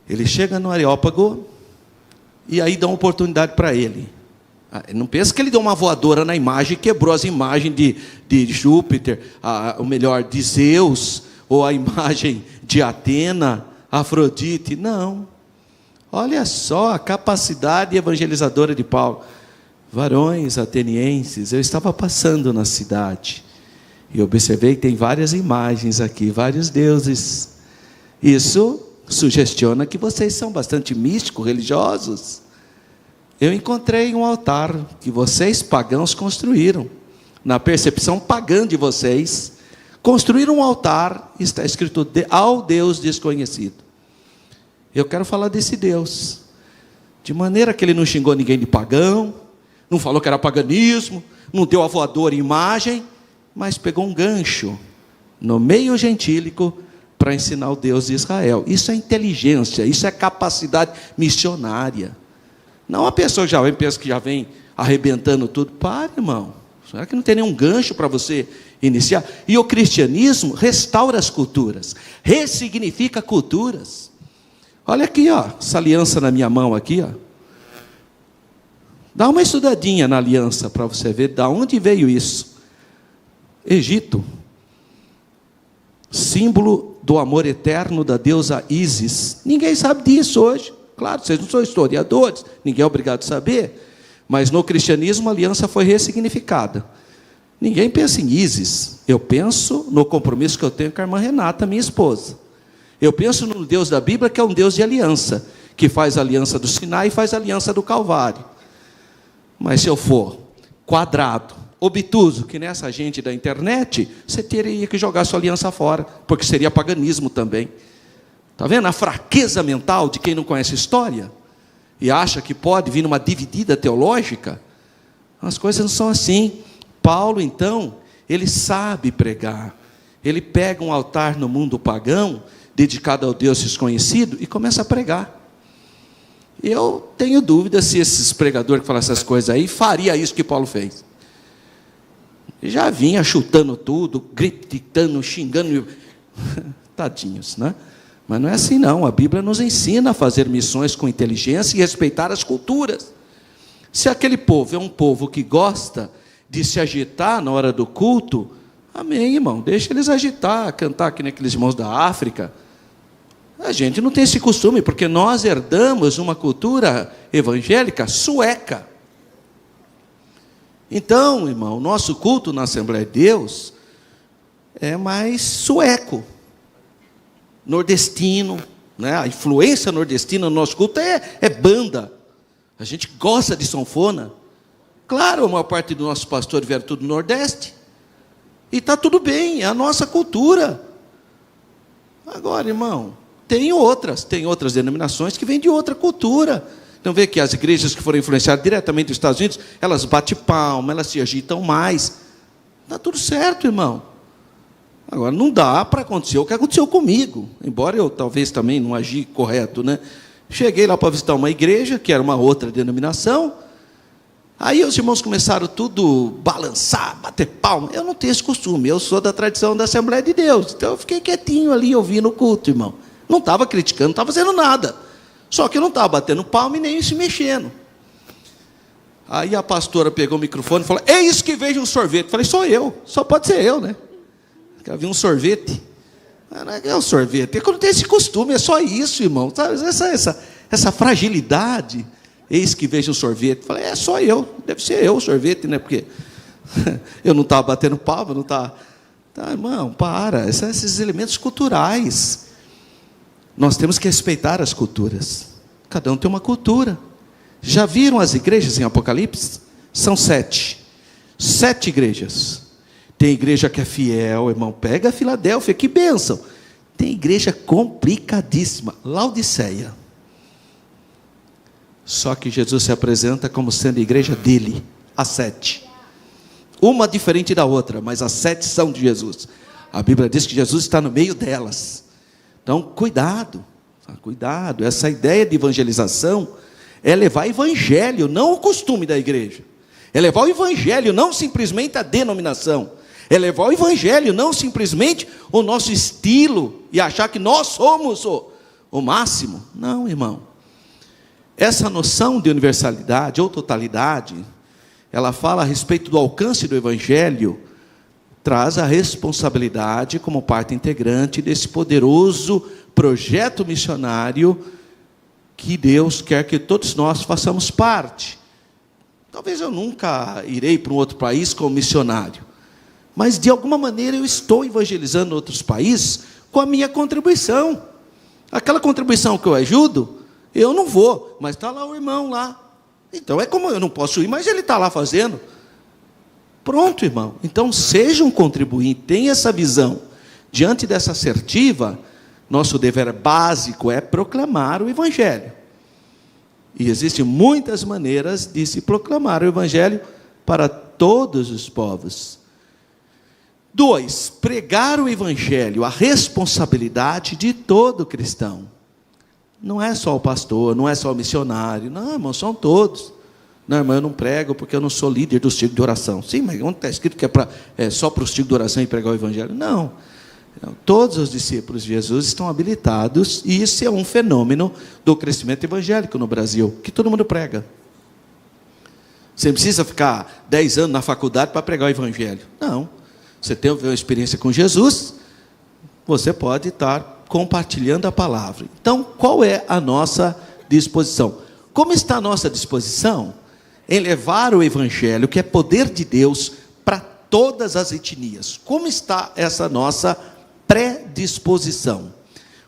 Ele chega no Areópago, e aí dá uma oportunidade para ele. Não pensa que ele deu uma voadora na imagem e quebrou as imagens de Júpiter, ou melhor, de Zeus, ou a imagem de Atena, Afrodite. Não. Olha só a capacidade evangelizadora de Paulo. Varões atenienses, eu estava passando na cidade e observei que tem várias imagens aqui, vários deuses. Isso sugestiona que vocês são bastante místicos, religiosos. Eu encontrei um altar que vocês pagãos construíram. Na percepção pagã de vocês, construíram um altar, está escrito ao Deus desconhecido. Eu quero falar desse Deus, de maneira que ele não xingou ninguém de pagão, não falou que era paganismo, não deu a voadora em imagem, mas pegou um gancho no meio gentílico para ensinar o Deus de Israel. Isso é inteligência, isso é capacidade missionária. Não a pessoa que já vem, pensa que já vem arrebentando tudo. Pare, irmão. Será que não tem nenhum gancho para você iniciar? E o cristianismo restaura as culturas, ressignifica culturas. Olha aqui, ó, essa aliança na minha mão aqui, ó. Dá uma estudadinha na aliança para você ver de onde veio isso. Egito, símbolo do amor eterno da deusa Ísis. Ninguém sabe disso hoje. Claro, vocês não são historiadores, ninguém é obrigado a saber. Mas no cristianismo a aliança foi ressignificada. Ninguém pensa em Ísis. Eu penso no compromisso que eu tenho com a irmã Renata, minha esposa. Eu penso no Deus da Bíblia, que é um Deus de aliança, que faz a aliança do Sinai e faz a aliança do Calvário. Mas se eu for quadrado, obtuso, que nessa gente da internet, você teria que jogar sua aliança fora, porque seria paganismo também. Está vendo a fraqueza mental de quem não conhece história? E acha que pode vir numa dividida teológica? As coisas não são assim. Paulo, então, ele sabe pregar. Ele pega um altar no mundo pagão, dedicado ao Deus desconhecido, e começa a pregar. Eu tenho dúvida se esses pregadores que falam essas coisas aí, faria isso que Paulo fez. Ele já vinha chutando tudo, gritando, xingando. Tadinhos, né? Mas não é assim não. A Bíblia nos ensina a fazer missões com inteligência e respeitar as culturas. Se aquele povo é um povo que gosta de se agitar na hora do culto, amém, irmão, deixa eles agitar, cantar aqui naqueles irmãos da África. A gente não tem esse costume, porque nós herdamos uma cultura evangélica sueca. Então, irmão, o nosso culto na Assembleia de Deus é mais sueco, nordestino, né? A influência nordestina no nosso culto é banda. A gente gosta de sanfona. Claro, a maior parte dos nossos pastores vieram tudo do Nordeste. E está tudo bem, é a nossa cultura. Agora, irmão, tem outras denominações que vêm de outra cultura. Então, vê que as igrejas que foram influenciadas diretamente dos Estados Unidos, elas batem palma, elas se agitam mais. Está tudo certo, irmão. Agora, não dá para acontecer o que aconteceu comigo. Embora eu talvez também não agi correto, né? Cheguei lá para visitar uma igreja, que era uma outra denominação. Aí os irmãos começaram tudo balançar, bater palma. Eu não tenho esse costume, eu sou da tradição da Assembleia de Deus. Então eu fiquei quietinho ali, ouvindo o culto, irmão. Não estava criticando, não estava fazendo nada. Só que eu não estava batendo palma e nem se mexendo. Aí a pastora pegou o microfone e falou: eis que vejo um sorvete. Eu falei: sou eu, só pode ser eu, né? Quer ver um sorvete? Não é um sorvete, é que eu não tenho esse costume, é só isso, irmão. Sabe? Essa fragilidade. Eis que vejo um sorvete. Falei: é só eu, deve ser eu o sorvete, né? Porque eu não estava batendo palma, não estava. Tá, irmão, para. Esses elementos culturais. Nós temos que respeitar as culturas. Cada um tem uma cultura. Já viram as igrejas em Apocalipse? São 7. 7 igrejas. Tem igreja que é fiel, irmão. Pega a Filadélfia, que bênção. Tem igreja complicadíssima. Laodiceia. Só que Jesus se apresenta como sendo a igreja dele. As 7. Uma diferente da outra, mas as 7 são de Jesus. A Bíblia diz que Jesus está no meio delas. Então, cuidado. Cuidado. Essa ideia de evangelização é levar evangelho, não o costume da igreja. É levar o evangelho, não simplesmente a denominação. É levar o evangelho, não simplesmente o nosso estilo, e achar que nós somos o máximo. Não, irmão. Essa noção de universalidade ou totalidade, ela fala a respeito do alcance do evangelho, traz a responsabilidade como parte integrante desse poderoso projeto missionário que Deus quer que todos nós façamos parte. Talvez eu nunca irei para um outro país como missionário, mas de alguma maneira eu estou evangelizando outros países com a minha contribuição. Aquela contribuição que eu ajudo, eu não vou, mas está lá o irmão lá. Então é como eu não posso ir, mas ele está lá fazendo. Pronto, irmão. Então seja um contribuinte, tenha essa visão. Diante dessa assertiva, nosso dever básico é proclamar o evangelho. E existem muitas maneiras de se proclamar o evangelho para todos os povos. 2, pregar o evangelho, a responsabilidade de todo cristão. Não é só o pastor, não é só o missionário. Não, irmão, são todos. Não, irmão, eu não prego porque eu não sou líder do círculo de oração. Sim, mas onde está escrito que é só para o círculo de oração e pregar o evangelho? Não. Todos os discípulos de Jesus estão habilitados, e isso é um fenômeno do crescimento evangélico no Brasil, que todo mundo prega. Você não precisa ficar 10 anos na faculdade para pregar o evangelho. Não. Você tem uma experiência com Jesus, você pode estar compartilhando a palavra. Então, qual é a nossa disposição? Como está a nossa disposição em levar o evangelho, que é poder de Deus, para todas as etnias? Como está essa nossa predisposição?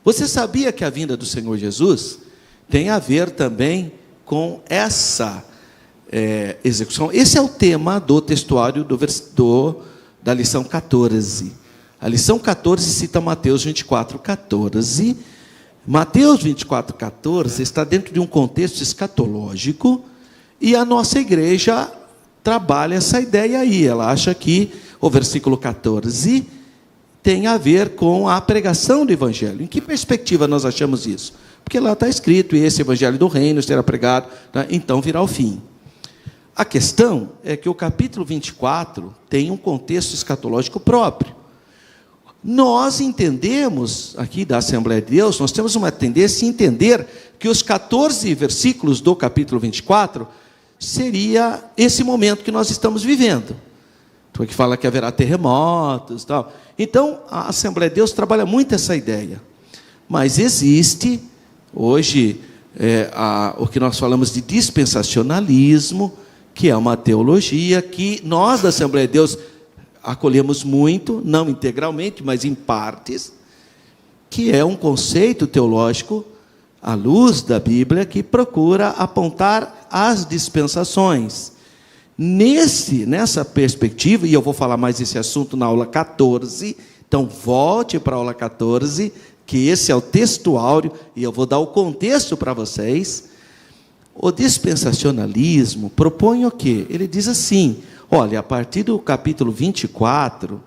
Você sabia que a vinda do Senhor Jesus tem a ver também com essa execução? Esse é o tema do textuário da lição 14. A lição 14 cita Mateus 24:14. Mateus 24:14 está dentro de um contexto escatológico, e a nossa igreja trabalha essa ideia aí. Ela acha que o versículo 14 tem a ver com a pregação do Evangelho. Em que perspectiva nós achamos isso? Porque lá está escrito, e esse Evangelho do Reino será pregado, né? Então virá o fim. A questão é que o capítulo 24 tem um contexto escatológico próprio. Nós entendemos, aqui da Assembleia de Deus, nós temos uma tendência a entender que os 14 versículos do capítulo 24 seria esse momento que nós estamos vivendo. Então, aqui fala que haverá terremotos e tal. Então, a Assembleia de Deus trabalha muito essa ideia. Mas existe, hoje, o que nós falamos de dispensacionalismo, que é uma teologia que nós da Assembleia de Deus acolhemos muito, não integralmente, mas em partes, que é um conceito teológico, à luz da Bíblia, que procura apontar as dispensações. Nessa perspectiva, e eu vou falar mais desse assunto na aula 14, então volte para a aula 14, que esse é o texto áureo, e eu vou dar o contexto para vocês. O dispensacionalismo propõe o quê? Ele diz assim, olha, a partir do capítulo 24,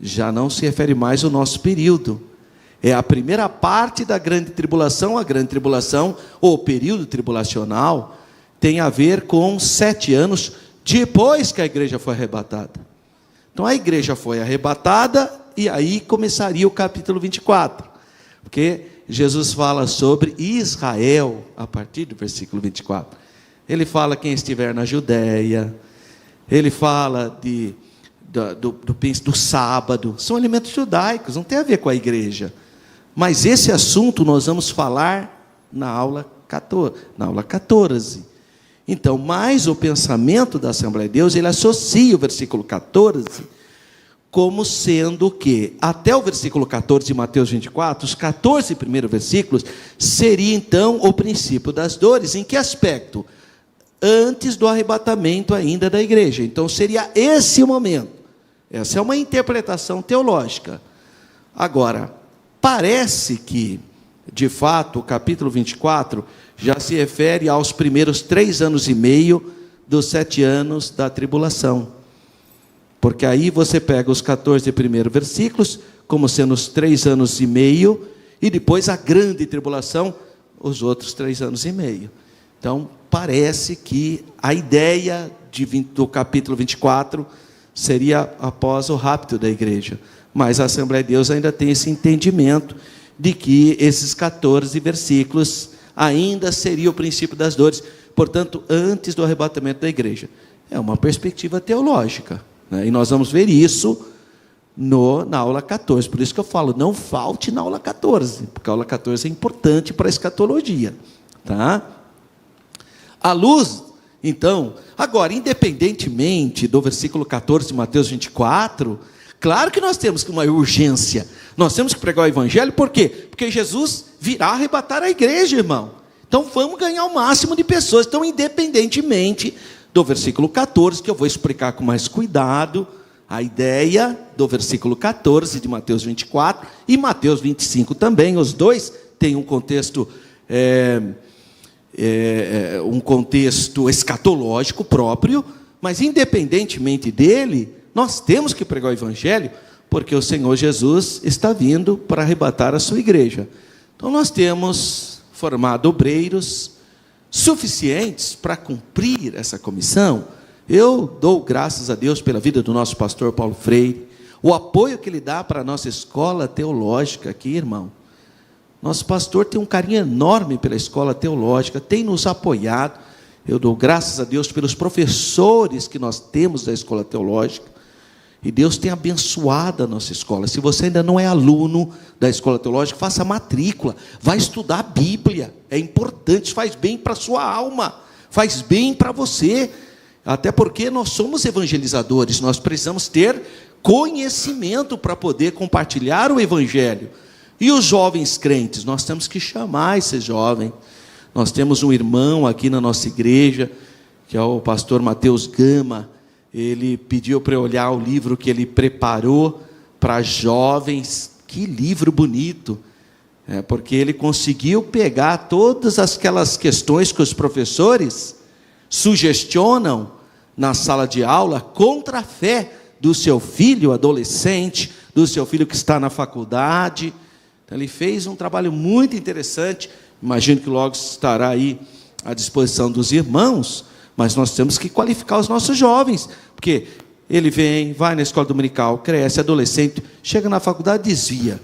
já não se refere mais ao nosso período. É a primeira parte da grande tribulação. A grande tribulação, ou período tribulacional, tem a ver com 7 anos depois que a igreja foi arrebatada. Então a igreja foi arrebatada, e aí começaria o capítulo 24. Porque Jesus fala sobre Israel, a partir do versículo 24. Ele fala quem estiver na Judéia, ele fala do sábado, são elementos judaicos, não tem a ver com a igreja. Mas esse assunto nós vamos falar na aula 14. Então, mais o pensamento da Assembleia de Deus, ele associa o versículo 14 como sendo o quê? Até o versículo 14 de Mateus 24, os 14 primeiros versículos, seria então o princípio das dores. Em que aspecto? Antes do arrebatamento ainda da igreja. Então seria esse o momento. Essa é uma interpretação teológica. Agora, parece que, de fato, o capítulo 24 já se refere aos primeiros 3 anos e meio dos 7 anos da tribulação. Porque aí você pega os 14 primeiros versículos, como sendo os 3 anos e meio, e depois a grande tribulação, os outros 3 anos e meio. Então, parece que a ideia do capítulo 24 seria após o rapto da igreja. Mas a Assembleia de Deus ainda tem esse entendimento de que esses 14 versículos ainda seria o princípio das dores, portanto, antes do arrebatamento da igreja. É uma perspectiva teológica, né? E nós vamos ver isso na aula 14. Por isso que eu falo, não falte na aula 14, porque a aula 14 é importante para a escatologia, tá? À luz, então, agora, independentemente do versículo 14 de Mateus 24, claro que nós temos uma urgência, nós temos que pregar o Evangelho, por quê? Porque Jesus virá arrebatar a igreja, irmão. Então vamos ganhar o máximo de pessoas. Então, independentemente do versículo 14, que eu vou explicar com mais cuidado, a ideia do versículo 14 de Mateus 24 e Mateus 25 também, os dois têm um contexto um contexto escatológico próprio, mas independentemente dele, nós temos que pregar o Evangelho, porque o Senhor Jesus está vindo para arrebatar a sua igreja. Então nós temos formado obreiros suficientes para cumprir essa comissão. Eu dou graças a Deus pela vida do nosso pastor Paulo Freire, o apoio que ele dá para a nossa escola teológica aqui, irmão. Nosso pastor tem um carinho enorme pela escola teológica, tem nos apoiado. Eu dou graças a Deus pelos professores que nós temos da escola teológica. E Deus tem abençoado a nossa escola. Se você ainda não é aluno da escola teológica, faça matrícula, vai estudar a Bíblia. É importante, faz bem para a sua alma, faz bem para você. Até porque nós somos evangelizadores, nós precisamos ter conhecimento para poder compartilhar o Evangelho. E os jovens crentes, nós temos que chamar esses jovens. Nós temos um irmão aqui na nossa igreja, que é o pastor Mateus Gama. Ele pediu para eu olhar o livro que ele preparou para jovens. Que livro bonito! Porque ele conseguiu pegar todas aquelas questões que os professores sugestionam na sala de aula contra a fé do seu filho adolescente, do seu filho que está na faculdade. Então, ele fez um trabalho muito interessante. Imagino que logo estará aí à disposição dos irmãos, mas nós temos que qualificar os nossos jovens, porque ele vem, vai na escola dominical, cresce, adolescente, chega na faculdade e desvia.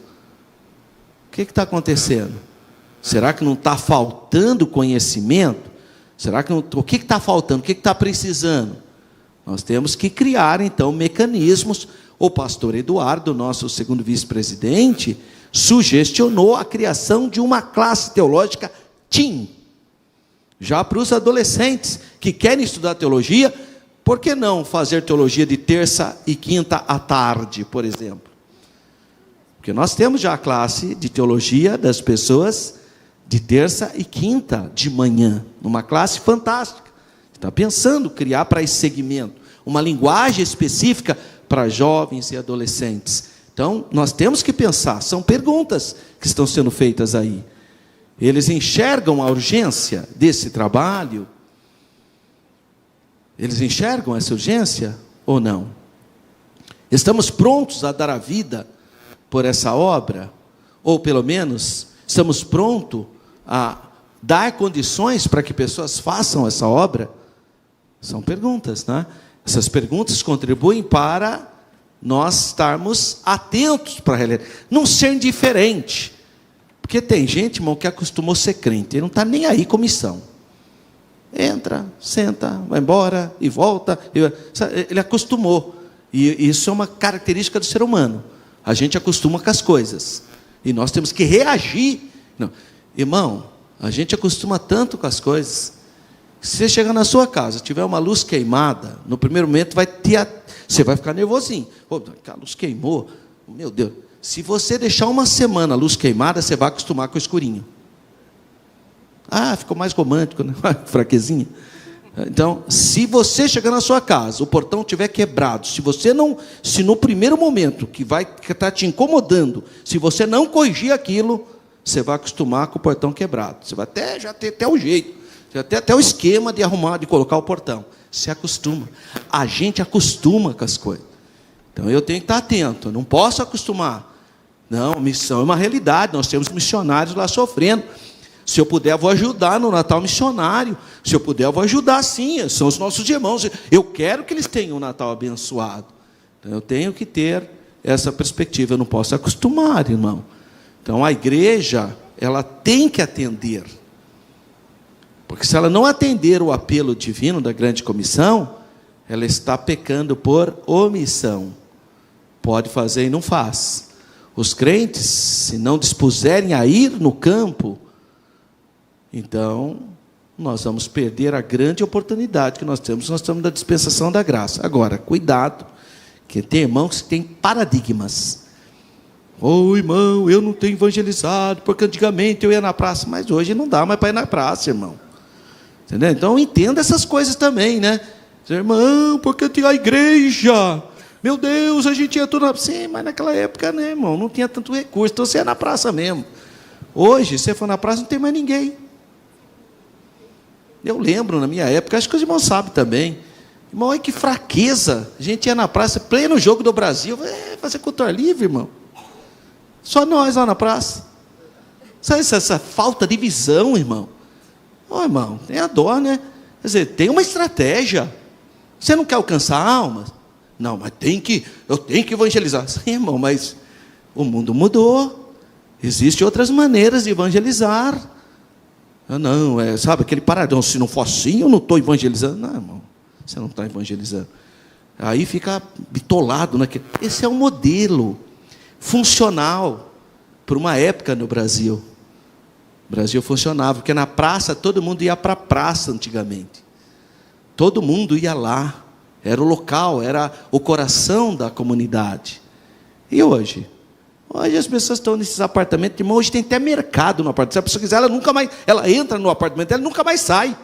O que está acontecendo? Será que não está faltando conhecimento? Será que não, o que está faltando? O que está precisando? Nós temos que criar, então, mecanismos. O pastor Eduardo, nosso segundo vice-presidente, sugestionou a criação de uma classe teológica teen, já para os adolescentes que querem estudar teologia. Por que não fazer teologia de terça e quinta à tarde, por exemplo? Porque nós temos já a classe de teologia das pessoas de terça e quinta de manhã, uma classe fantástica. Está pensando criar para esse segmento uma linguagem específica para jovens e adolescentes. Então, nós temos que pensar, são perguntas que estão sendo feitas aí. Eles enxergam a urgência desse trabalho? Eles enxergam essa urgência ou não? Estamos prontos a dar a vida por essa obra? Ou, pelo menos, estamos prontos a dar condições para que pessoas façam essa obra? São perguntas, né? Essas perguntas contribuem para nós estarmos atentos para a realidade, não ser indiferente. Porque tem gente, irmão, que acostumou a ser crente, ele não está nem aí com missão. Entra, senta, vai embora e volta. Ele acostumou. E isso é uma característica do ser humano. A gente acostuma com as coisas. E nós temos que reagir. Não. Irmão, a gente acostuma tanto com as coisas. Se você chegar na sua casa, tiver uma luz queimada, no primeiro momento você vai ficar nervosinho. Pô, a luz queimou. Meu Deus. Se você deixar uma semana a luz queimada, você vai acostumar com o escurinho. Ah, ficou mais romântico, né? Fraquezinha. Então, se você chegar na sua casa, o portão estiver quebrado, se no primeiro momento que está te incomodando, se você não corrigir aquilo, você vai acostumar com o portão quebrado. Você vai já ter até o jeito, já ter até o esquema de arrumar, de colocar o portão. Se acostuma. A gente acostuma com as coisas. Então, eu tenho que estar atento, eu não posso acostumar. Não, missão é uma realidade, nós temos missionários lá sofrendo. Se eu puder, eu vou ajudar no Natal missionário. Se eu puder, eu vou ajudar sim, são os nossos irmãos. Eu quero que eles tenham um Natal abençoado. Então, eu tenho que ter essa perspectiva, eu não posso acostumar, irmão. Então, a igreja, ela tem que atender. Porque se ela não atender o apelo divino da grande comissão, ela está pecando por omissão. Pode fazer e não faz. Os crentes, se não dispuserem a ir no campo, então, nós vamos perder a grande oportunidade que nós temos na dispensação da graça. Agora, cuidado, que tem irmãos que têm paradigmas. Irmão, eu não tenho evangelizado, porque antigamente eu ia na praça, mas hoje não dá mais para ir na praça, irmão. Entendeu? Então, entenda essas coisas também, né? Irmão, porque tinha a igreja. Meu Deus, a gente ia tudo na... Sim, mas naquela época, né, irmão? Não tinha tanto recurso, então você ia na praça mesmo. Hoje, se você for na praça, não tem mais ninguém. Eu lembro, na minha época, acho que os irmãos sabem também. Irmão, olha que fraqueza. A gente ia na praça, pleno jogo do Brasil. Fazer culto ar livre, irmão. Só nós lá na praça. Sabe essa falta de visão, irmão? Irmão, tem a dó, né? Quer dizer, tem uma estratégia. Você não quer alcançar almas? Não, mas eu tenho que evangelizar. Sim, irmão, mas o mundo mudou. Existem outras maneiras de evangelizar. Não, sabe, aquele paradão, se não for assim, eu não estou evangelizando. Não, irmão, você não está evangelizando. Aí fica bitolado naquele. Esse é um modelo funcional para uma época no Brasil. O Brasil funcionava, porque na praça, todo mundo ia para a praça antigamente. Todo mundo ia lá. Era o local, era o coração da comunidade. E hoje? Hoje as pessoas estão nesses apartamentos, irmão, hoje tem até mercado no apartamento. Se a pessoa quiser, ela entra no apartamento, ela nunca mais sai.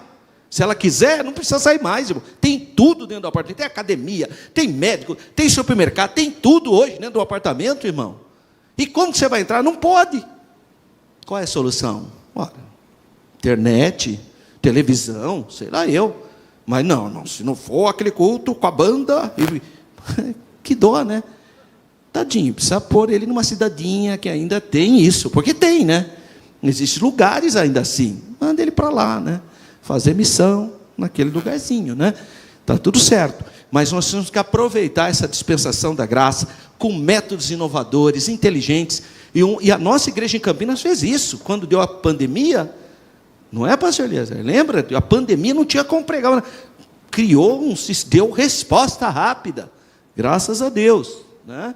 Se ela quiser, não precisa sair mais, irmão. Tem tudo dentro do apartamento, tem academia, tem médico, tem supermercado, tem tudo hoje dentro do apartamento, irmão. E como você vai entrar? Não pode. Qual é a solução? Internet, televisão, sei lá eu. Mas não, se não for aquele culto com a banda, que dó, né? Tadinho, precisa pôr ele numa cidadinha que ainda tem isso, porque tem, né? Existem lugares ainda assim. Manda ele para lá, né? Fazer missão naquele lugarzinho, né? Está tudo certo. Mas nós temos que aproveitar essa dispensação da graça com métodos inovadores, inteligentes. E a nossa igreja em Campinas fez isso. Quando deu a pandemia, não é, pastor Eliezer? Lembra? A pandemia não tinha como pregar. Deu resposta rápida. Graças a Deus, né?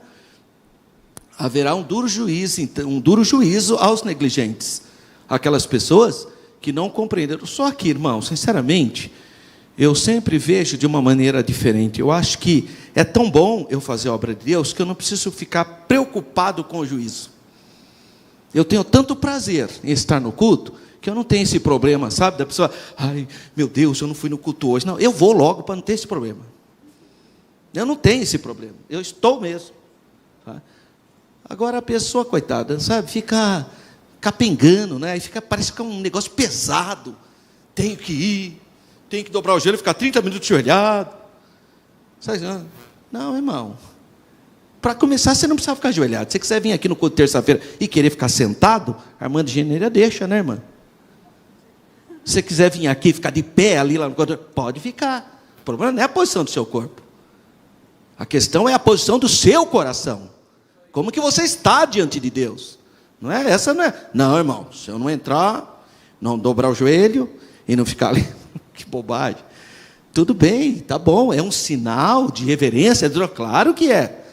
Haverá um duro juízo aos negligentes. Aquelas pessoas que não compreenderam. Só que, irmão, sinceramente, eu sempre vejo de uma maneira diferente. Eu acho que é tão bom eu fazer a obra de Deus que eu não preciso ficar preocupado com o juízo. Eu tenho tanto prazer em estar no culto que eu não tenho esse problema, sabe? Da pessoa, ai, meu Deus, eu não fui no culto hoje. Não, eu vou logo para não ter esse problema. Eu não tenho esse problema. Eu estou mesmo. Tá? Agora a pessoa, coitada, sabe, fica capengando, né? E parece que é um negócio pesado. Tenho que ir, tenho que dobrar o joelho e ficar 30 minutos ajoelhado. Sabe? Não, irmão. Para começar, você não precisa ficar ajoelhado. Se você quiser vir aqui no culto terça-feira e querer ficar sentado, a irmã de Geneira deixa, né, irmã? Se você quiser vir aqui e ficar de pé ali lá no corredor, pode ficar. O problema não é a posição do seu corpo. A questão é a posição do seu coração. Como que você está diante de Deus? Não é essa, não é? Não, irmão, se eu não entrar, não dobrar o joelho e não ficar ali, que bobagem. Tudo bem, tá bom, é um sinal de reverência, claro que é.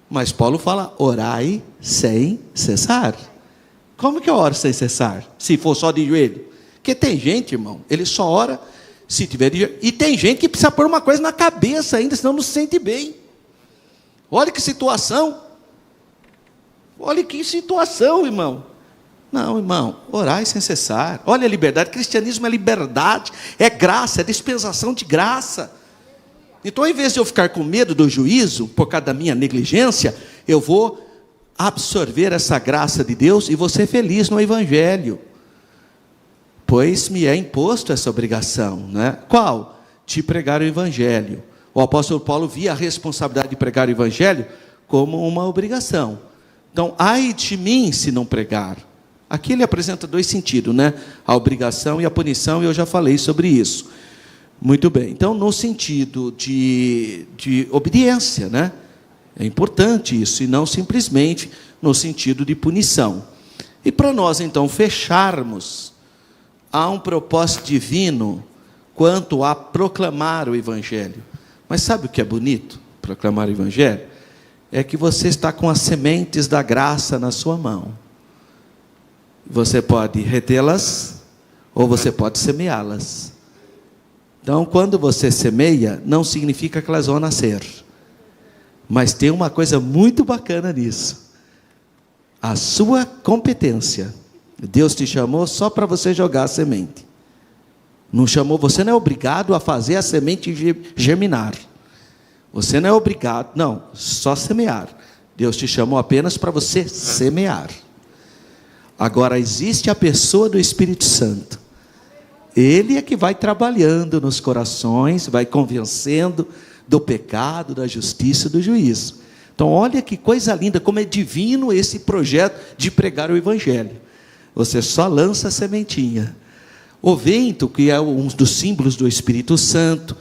Mas Paulo fala, orai sem cessar. Como que eu oro sem cessar? Se for só de joelho? Porque tem gente, irmão, ele só ora se tiver de joelho. E tem gente que precisa pôr uma coisa na cabeça ainda, senão não se sente bem. Olha que situação. Olha que situação, irmão. Não, irmão, orai sem cessar. Olha a liberdade, cristianismo é liberdade, é graça, é dispensação de graça. Então, ao invés de eu ficar com medo do juízo, por causa da minha negligência, eu vou absorver essa graça de Deus e vou ser feliz no Evangelho. Pois me é imposto essa obrigação, né? Qual? De pregar o Evangelho. O apóstolo Paulo via a responsabilidade de pregar o Evangelho como uma obrigação. Então, ai de mim se não pregar. Aqui ele apresenta dois sentidos, né? A obrigação e a punição, e eu já falei sobre isso. Muito bem. Então, no sentido de obediência, né? É importante isso, e não simplesmente no sentido de punição. E para nós, então, fecharmos, há um propósito divino quanto a proclamar o Evangelho. Mas sabe o que é bonito? Proclamar o Evangelho? É que você está com as sementes da graça na sua mão. Você pode retê-las, ou você pode semeá-las. Então, quando você semeia, não significa que elas vão nascer. Mas tem uma coisa muito bacana nisso. A sua competência. Deus te chamou só para você jogar a semente. Não chamou, você não é obrigado a fazer a semente germinar. Você não é obrigado, não, só semear. Deus te chamou apenas para você semear. Agora, existe a pessoa do Espírito Santo. Ele é que vai trabalhando nos corações, vai convencendo do pecado, da justiça e do juízo. Então, olha que coisa linda, como é divino esse projeto de pregar o Evangelho. Você só lança a sementinha. O vento, que é um dos símbolos do Espírito Santo,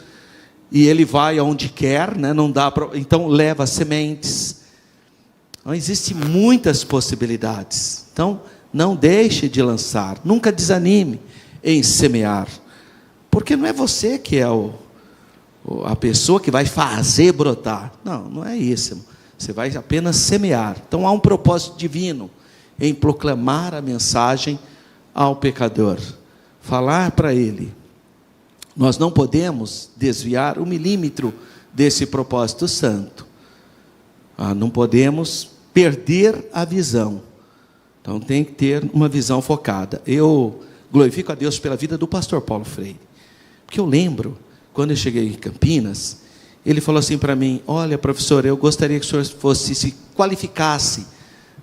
e ele vai aonde quer, né? Não dá pra, então leva sementes. Então, existem muitas possibilidades. Então, não deixe de lançar, nunca desanime em semear, porque não é você que é a pessoa que vai fazer brotar. Não é isso. Você vai apenas semear. Então, há um propósito divino em proclamar a mensagem ao pecador, falar para ele. Nós não podemos desviar 1 milímetro desse propósito santo. Não podemos perder a visão. Então tem que ter uma visão focada. Eu glorifico a Deus pela vida do pastor Paulo Freire. Porque eu lembro, quando eu cheguei em Campinas, ele falou assim para mim, olha, professor, eu gostaria que o senhor se qualificasse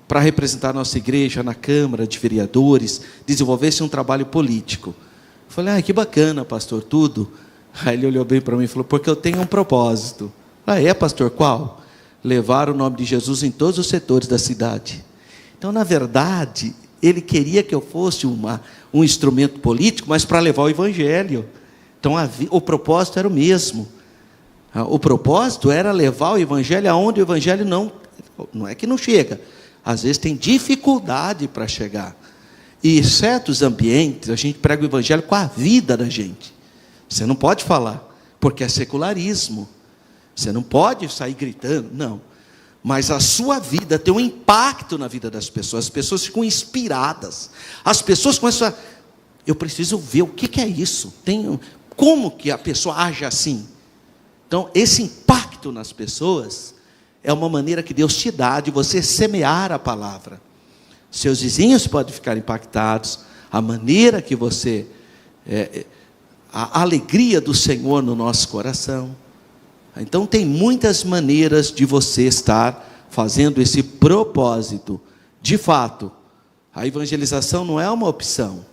para representar a nossa igreja na Câmara de Vereadores, desenvolvesse um trabalho político. Eu falei, que bacana, pastor, tudo. Aí ele olhou bem para mim e falou: porque eu tenho um propósito. Ah, é, pastor, qual? Levar o nome de Jesus em todos os setores da cidade. Então, na verdade, ele queria que eu fosse um instrumento político, mas para levar o evangelho. Então, o propósito era o mesmo. O propósito era levar o evangelho aonde o evangelho não é que não chega. Às vezes tem dificuldade para chegar. E em certos ambientes, a gente prega o evangelho com a vida da gente. Você não pode falar, porque é secularismo. Você não pode sair gritando, não. Mas a sua vida tem um impacto na vida das pessoas. As pessoas ficam inspiradas. As pessoas começam a... Eu preciso ver o que é isso. Como que a pessoa age assim? Então, esse impacto nas pessoas é uma maneira que Deus te dá de você semear a palavra. Seus vizinhos podem ficar impactados. A maneira que você... a alegria do Senhor no nosso coração. Então, tem muitas maneiras de você estar fazendo esse propósito. De fato, a evangelização não é uma opção.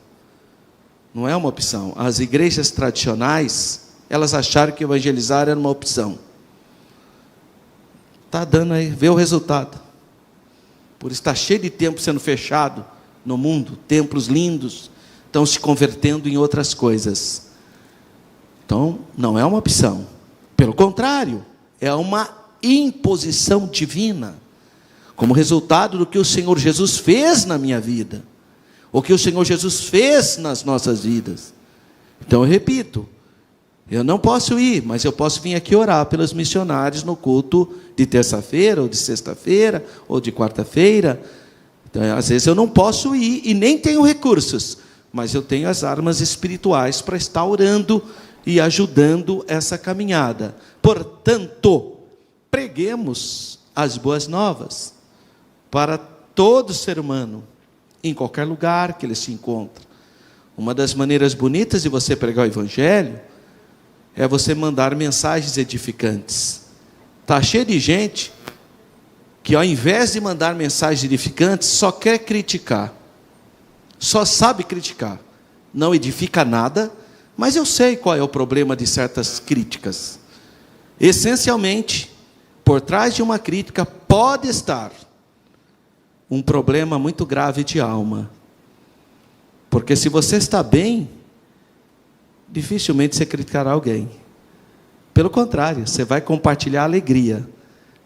Não é uma opção. As igrejas tradicionais, elas acharam que evangelizar era uma opção. Está dando aí, vê o resultado. Por estar cheio de templo sendo fechado no mundo, templos lindos, estão se convertendo em outras coisas. Então, não é uma opção. Pelo contrário, é uma imposição divina, como resultado do que o Senhor Jesus fez na minha vida, o que o Senhor Jesus fez nas nossas vidas. Então eu repito, eu não posso ir, mas eu posso vir aqui orar pelos missionários no culto de terça-feira, ou de sexta-feira, ou de quarta-feira. Então, às vezes eu não posso ir, e nem tenho recursos, mas eu tenho as armas espirituais para estar orando e ajudando essa caminhada. Portanto, preguemos as boas novas para todo ser humano, em qualquer lugar que ele se encontre. Uma das maneiras bonitas de você pregar o evangelho é você mandar mensagens edificantes. Está cheio de gente que, ao invés de mandar mensagens edificantes, só quer criticar, só sabe criticar, não edifica nada. Mas eu sei qual é o problema de certas críticas. Essencialmente, por trás de uma crítica pode estar um problema muito grave de alma. Porque se você está bem, dificilmente você criticará alguém. Pelo contrário, você vai compartilhar a alegria.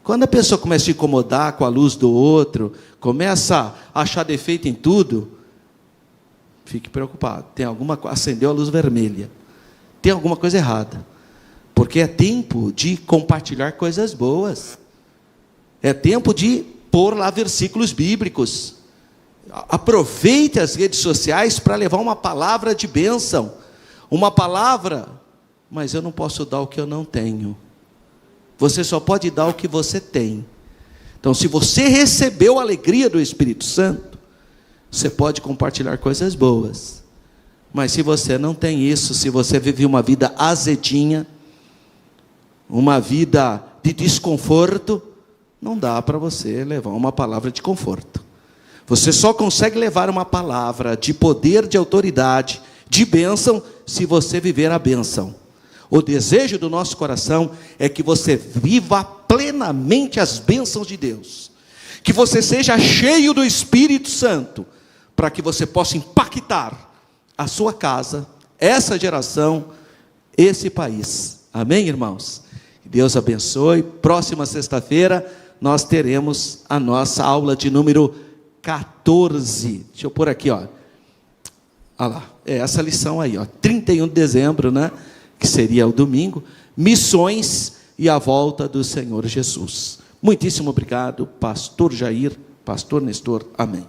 Quando a pessoa começa a se incomodar com a luz do outro, começa a achar defeito em tudo, fique preocupado. Acendeu a luz vermelha. Tem alguma coisa errada. Porque é tempo de compartilhar coisas boas. É tempo de pôr lá versículos bíblicos. Aproveite as redes sociais para levar uma palavra de bênção. Uma palavra, mas eu não posso dar o que eu não tenho. Você só pode dar o que você tem. Então, se você recebeu a alegria do Espírito Santo, você pode compartilhar coisas boas. Mas se você não tem isso, se você vive uma vida azedinha, uma vida de desconforto, não dá para você levar uma palavra de conforto. Você só consegue levar uma palavra de poder, de autoridade, de bênção, se você viver a bênção. O desejo do nosso coração é que você viva plenamente as bênçãos de Deus. Que você seja cheio do Espírito Santo, para que você possa impactar a sua casa, essa geração, esse país. Amém, irmãos? Deus abençoe. Próxima sexta-feira nós teremos a nossa aula de número 14. Deixa eu pôr aqui, ó. Olha lá, é essa lição aí, ó. 31 de dezembro, né? Que seria o domingo. Missões e a volta do Senhor Jesus. Muitíssimo obrigado, pastor Jair, pastor Nestor. Amém.